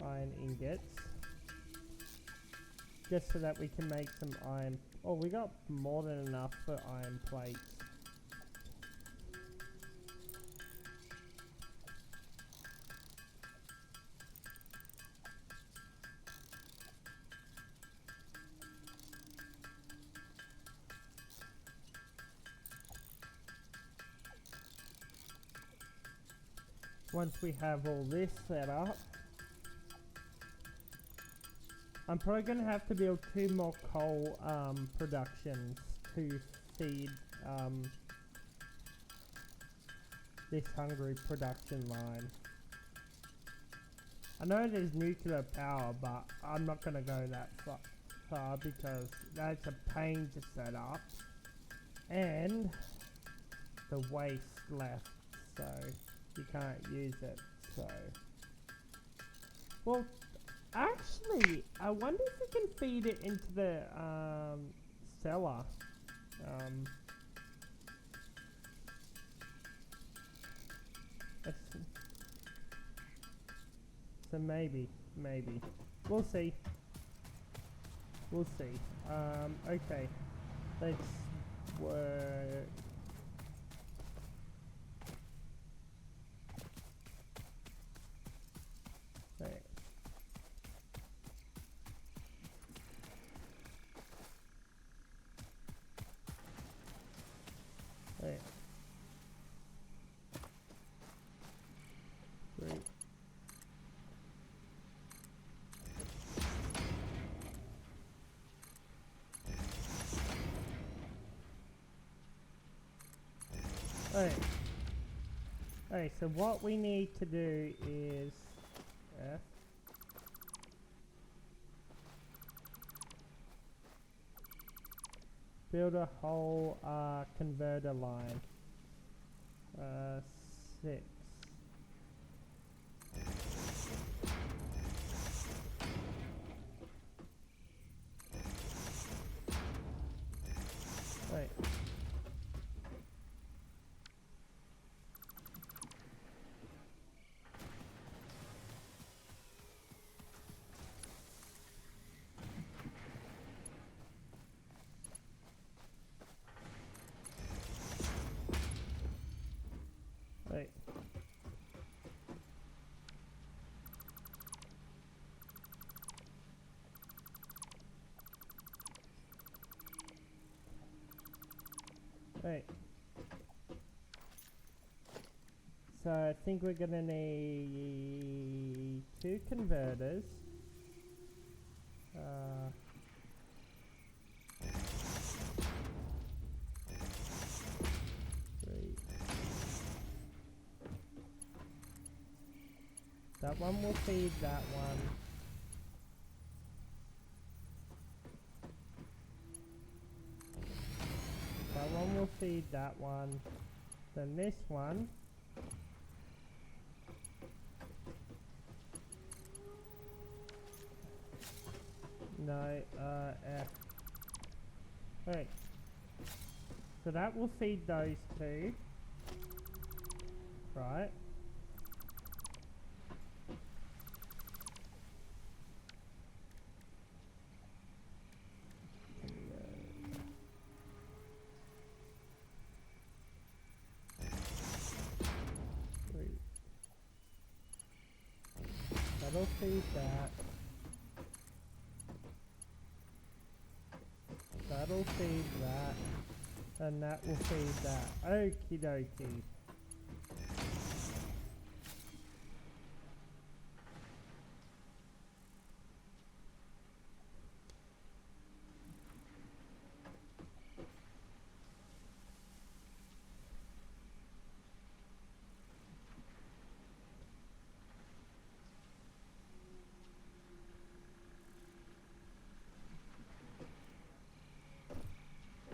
iron ingots. Just so that we can make some iron. Oh, we got more than enough for iron plates. Once we have all this set up, I'm probably going to have to build 2 more coal productions to feed this hungry production line. I know there's nuclear power, but I'm not going to go that far because that's a pain to set up and the waste left, so you can't use it. So, well, actually, I wonder if we can feed it into the cellar. So maybe, we'll see. Okay, let's work. Right. Right. Great. Alright, so what we need to do is F. Build a whole converter line. 6. Right. Right. Right. So I think we're gonna need 2 converters. That one will feed that one. That one will feed that one. Then this one. No, F. Right. So that will feed those 2. Right. That'll feed that. That'll feed that. And that will feed that. Okie dokie.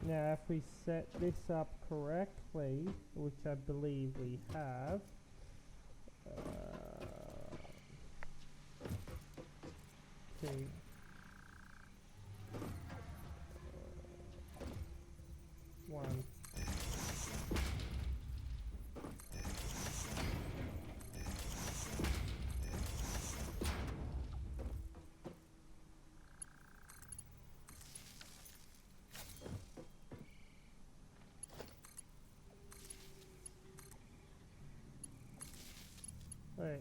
Now if we set this up correctly, which I believe we have, two, one. Right.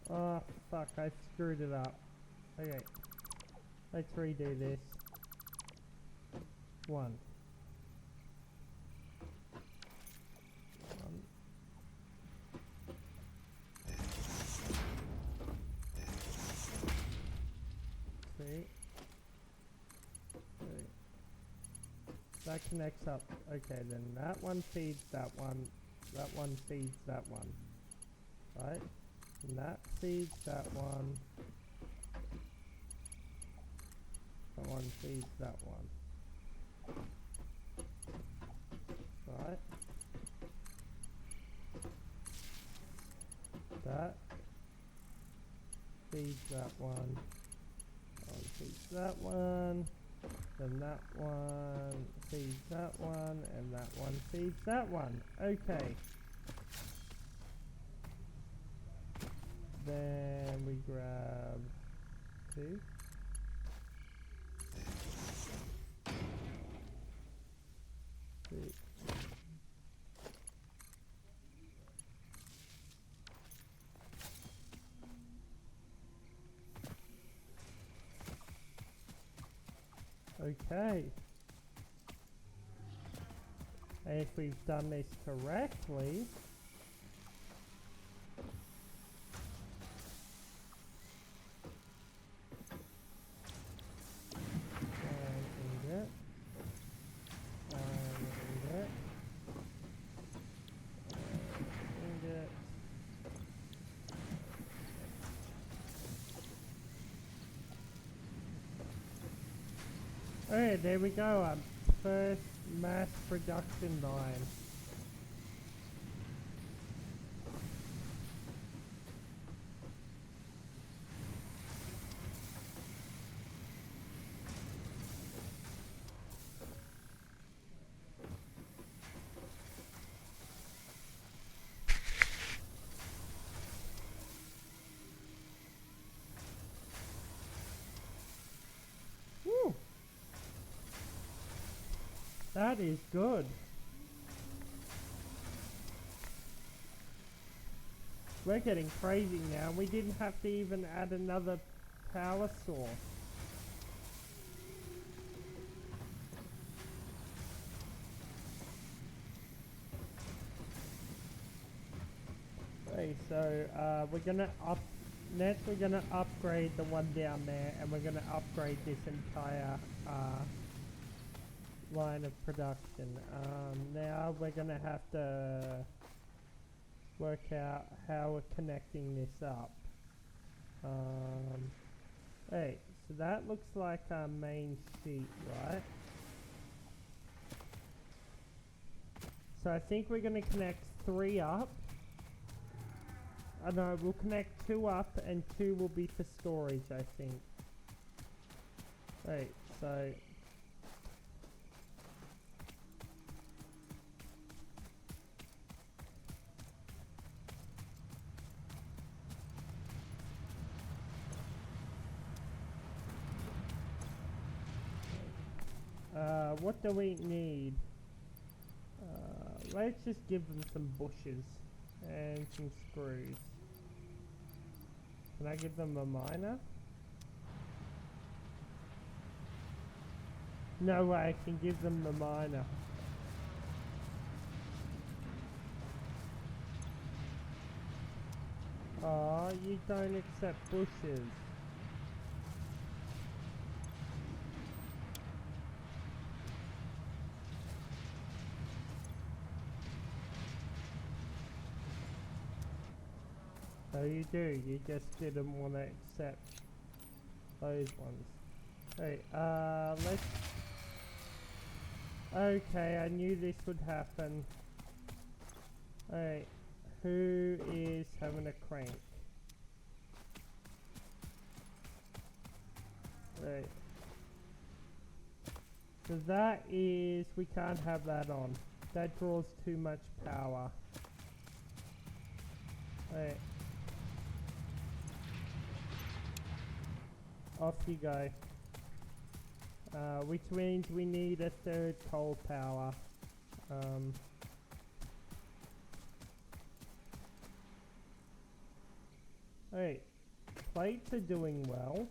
Oh, fuck, I screwed it up. Okay. Let's redo this. One. Two. Three. That connects up. Okay, then that one feeds that one. That one feeds that one. Right? And that feeds that one. That one feeds that one. Right? That feeds that one. That one feeds that one. Then that one feeds that one. And that one feeds that one. Okay. Then we grab two. Three. Okay. And if we've done this correctly, alright, there we go, our first mass production line. Woo! That is good. We're getting crazy now. We didn't have to even add another power source. Okay, so we're gonna next we're gonna upgrade the one down there, and we're gonna upgrade this entire line of production. Now we're gonna have to work out how we're connecting this up. Hey, so that looks like our main sheet, right? So I think we're going to connect 3 up. No, we'll connect 2 up and 2 will be for storage, I think. Right, so... what do we need? Let's just give them some bushes and some screws. Can I give them a miner? No way I can give them the miner. Oh, you don't accept bushes. So you do, you just didn't want to accept those ones. Hey, let's... Okay, I knew this would happen. Alright, who is having a crank? Right. So that is... we can't have that on. That draws too much power. Alright. Off you go. Which means we need a 3rd coal power. Alright, plates are doing well.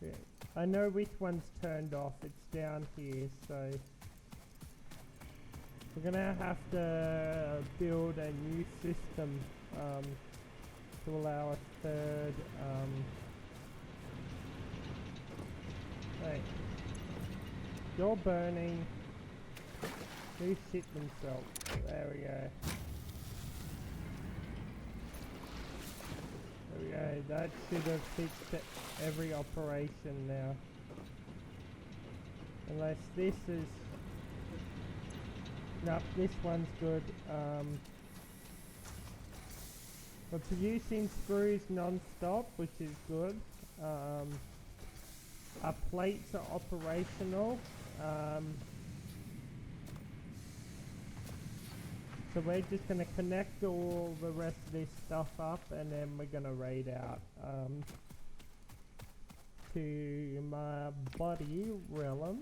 Yeah. I know which one's turned off, it's down here, so we're gonna have to build a new system to allow a 3rd. Hey, you're burning. Who shit themselves? There we go. There we go. That should have fixed every operation now. Unless this is... Nope, this one's good. We're producing screws non-stop, which is good. Our plates are operational. So we're just going to connect all the rest of this stuff up and then we're going to raid out to my buddy, Realm.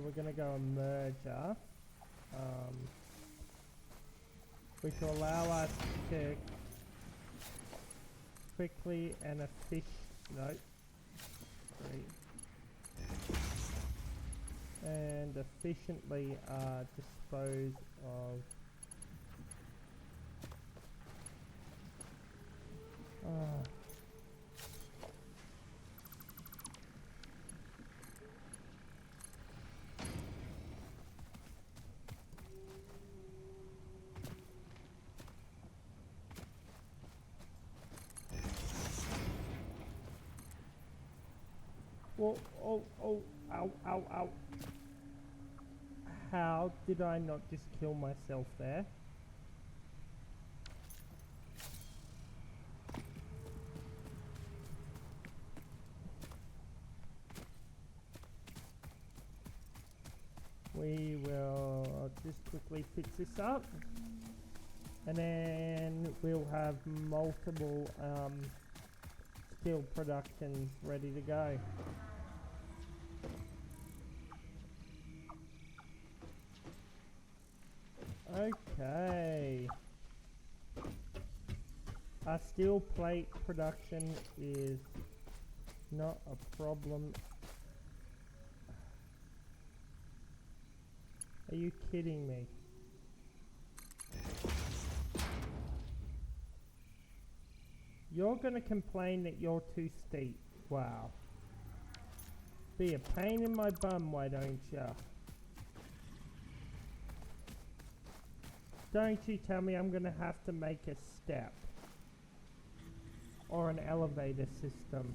We're gonna go a merger, which will allow us to quickly and efficiently dispose of Whoa, ow. How did I not just kill myself there? We will just quickly fix this up. And then we'll have multiple steel production's ready to go. Okay. Our steel plate production is not a problem. Are you kidding me? You're gonna complain that you're too steep. Wow. Be a pain in my bum, why don't ya? Don't you tell me I'm gonna have to make a step. Or an elevator system.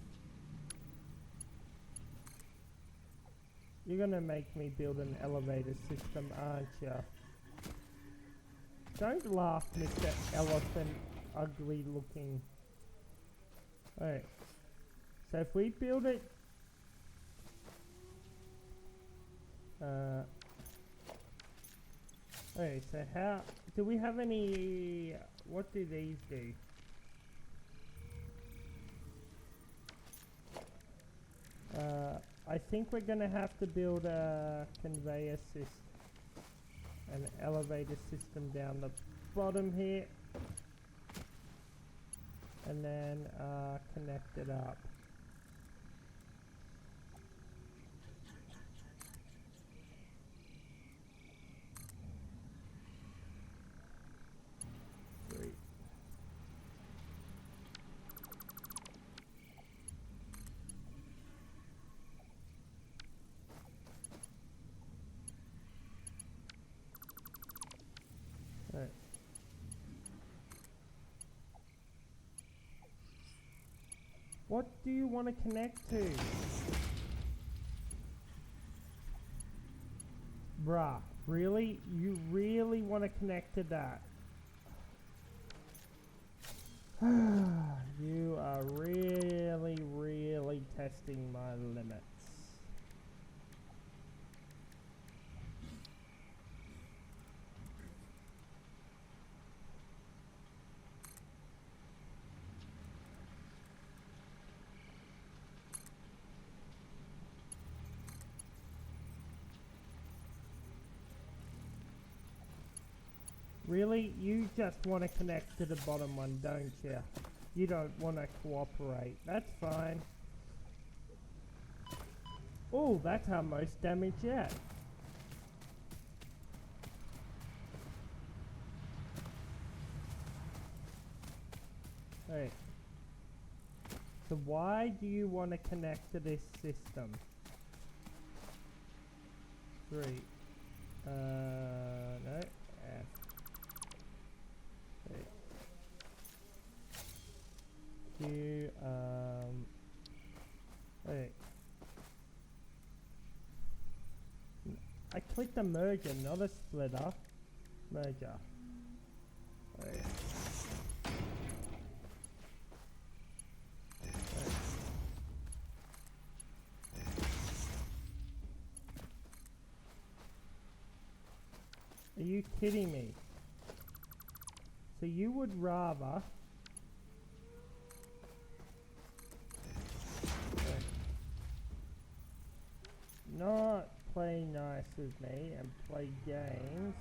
You're gonna make me build an elevator system, aren't ya? Don't laugh, Mr. Elephant, ugly looking. Alright. So if we build it... Alright, so how... Do we have any... What do these do? I think we're gonna have to build a conveyor system, an elevator system down the bottom here, and then connect it up. Great. Right. What do you want to connect to? Bruh, really? You really want to connect to that? You are really, really testing my limits. Really? You just want to connect to the bottom one, don't you? You don't want to cooperate. That's fine. Oh, that's our most damage yet. Hey. So why do you want to connect to this system? 3. No. F. Q, wait. I clicked the merger, not a splitter. Merger. Wait. Are you kidding me? So you would rather not play nice with me and play games.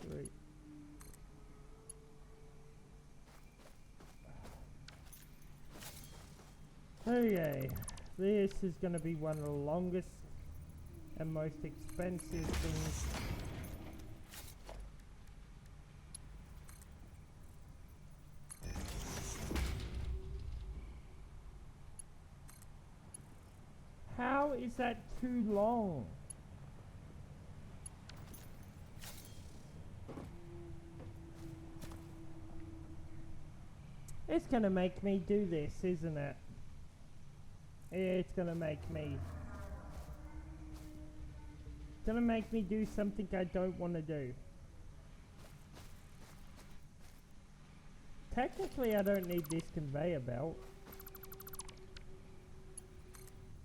Great. Okay, this is going to be one of the longest and most expensive things. How is that too long? It's gonna make me do this, isn't it? It's gonna make me do something I don't want to do. Technically I don't need this conveyor belt.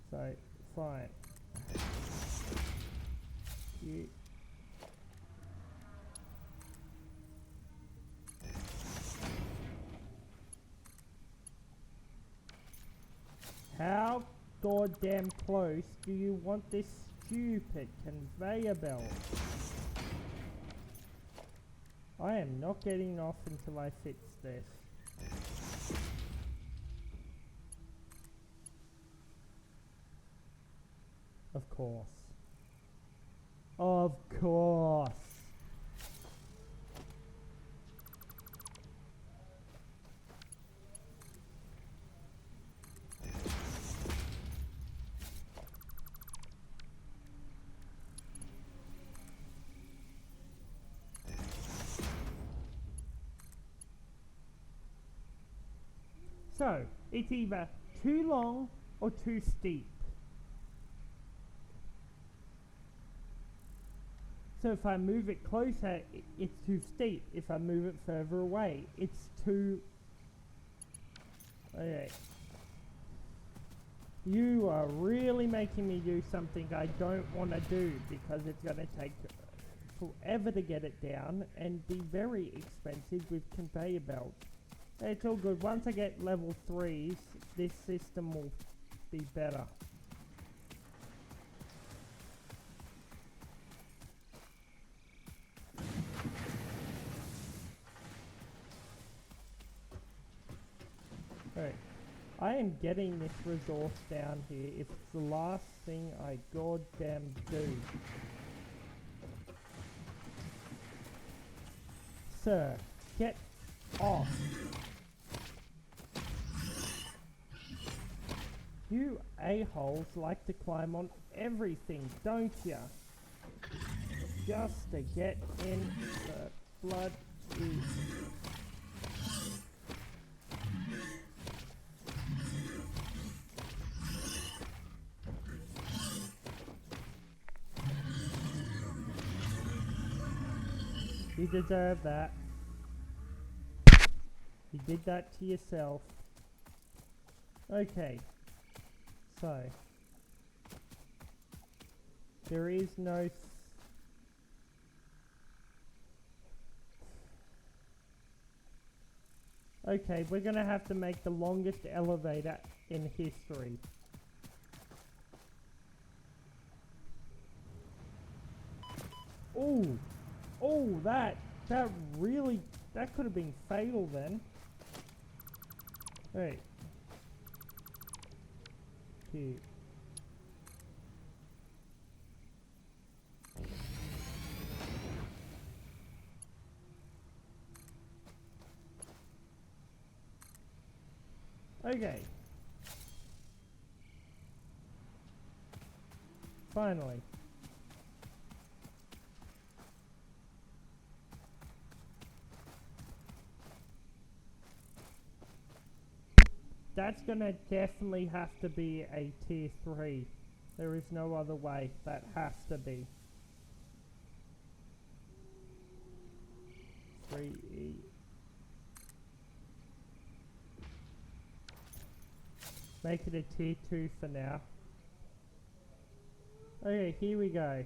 So, fine. you. How goddamn close do you want this stupid conveyor belt? I am not getting off until I fix this. Of course. Of course. So, it's either too long or too steep. So if I move it closer, it's too steep. If I move it further away, it's too... Okay. You are really making me do something I don't want to do because it's going to take forever to get it down and be very expensive with conveyor belts. It's all good. Once I get level 3s, this system will be better. Right. I am getting this resource down here. It's the last thing I goddamn do. Sir, get off. You a-holes like to climb on everything, don't ya? Just to get in the blood eat. You deserve that. You did that to yourself. Okay. So. There is no... Okay, we're gonna have to make the longest elevator in history. Oh! Oh, that really, that could have been fatal then. Right. Here. Okay. Finally. That's gonna definitely have to be a tier 3. There is no other way. That has to be. 3E. Make it a tier 2 for now. Okay, here we go.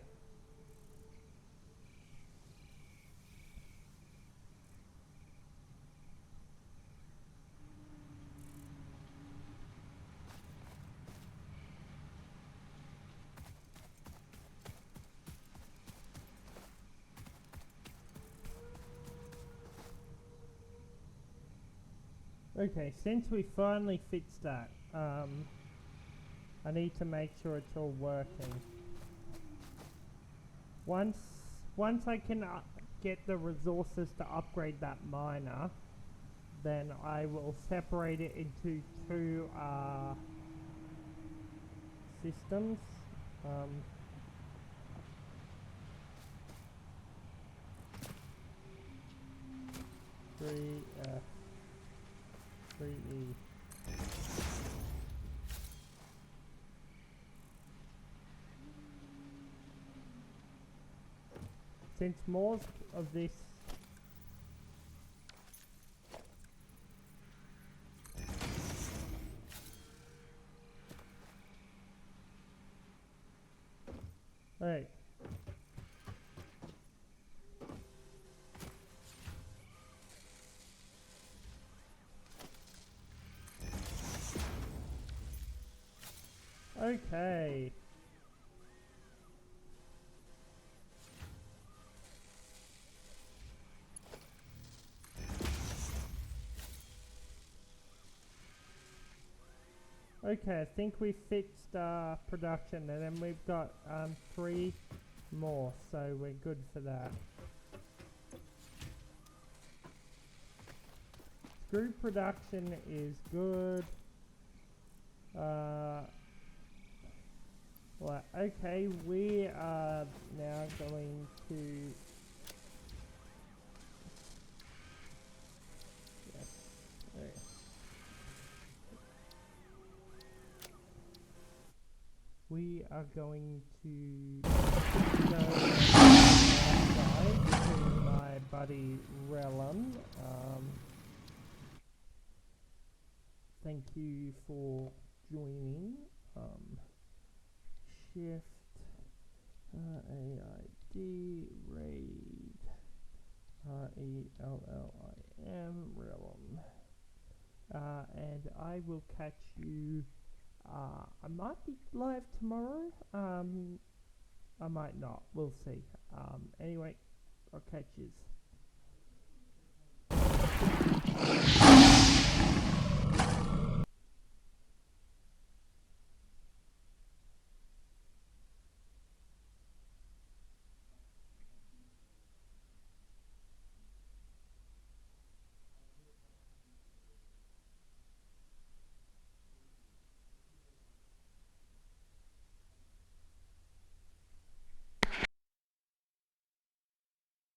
Okay, since we finally fixed that, I need to make sure it's all working. Once I can get the resources to upgrade that miner, then I will separate it into 2 systems. 3E. Since more of this Right. Okay. Okay, I think we fixed production, and then we've got 3 more, so we're good for that. Screw production is good. Well, okay, we are now going to... Yes. There. We are going to go outside to my buddy Relon. Thank you for joining. Shift AID raid RELLIM Relon. And I will catch you. I might be live tomorrow. I might not. We'll see. Anyway, I'll catch you.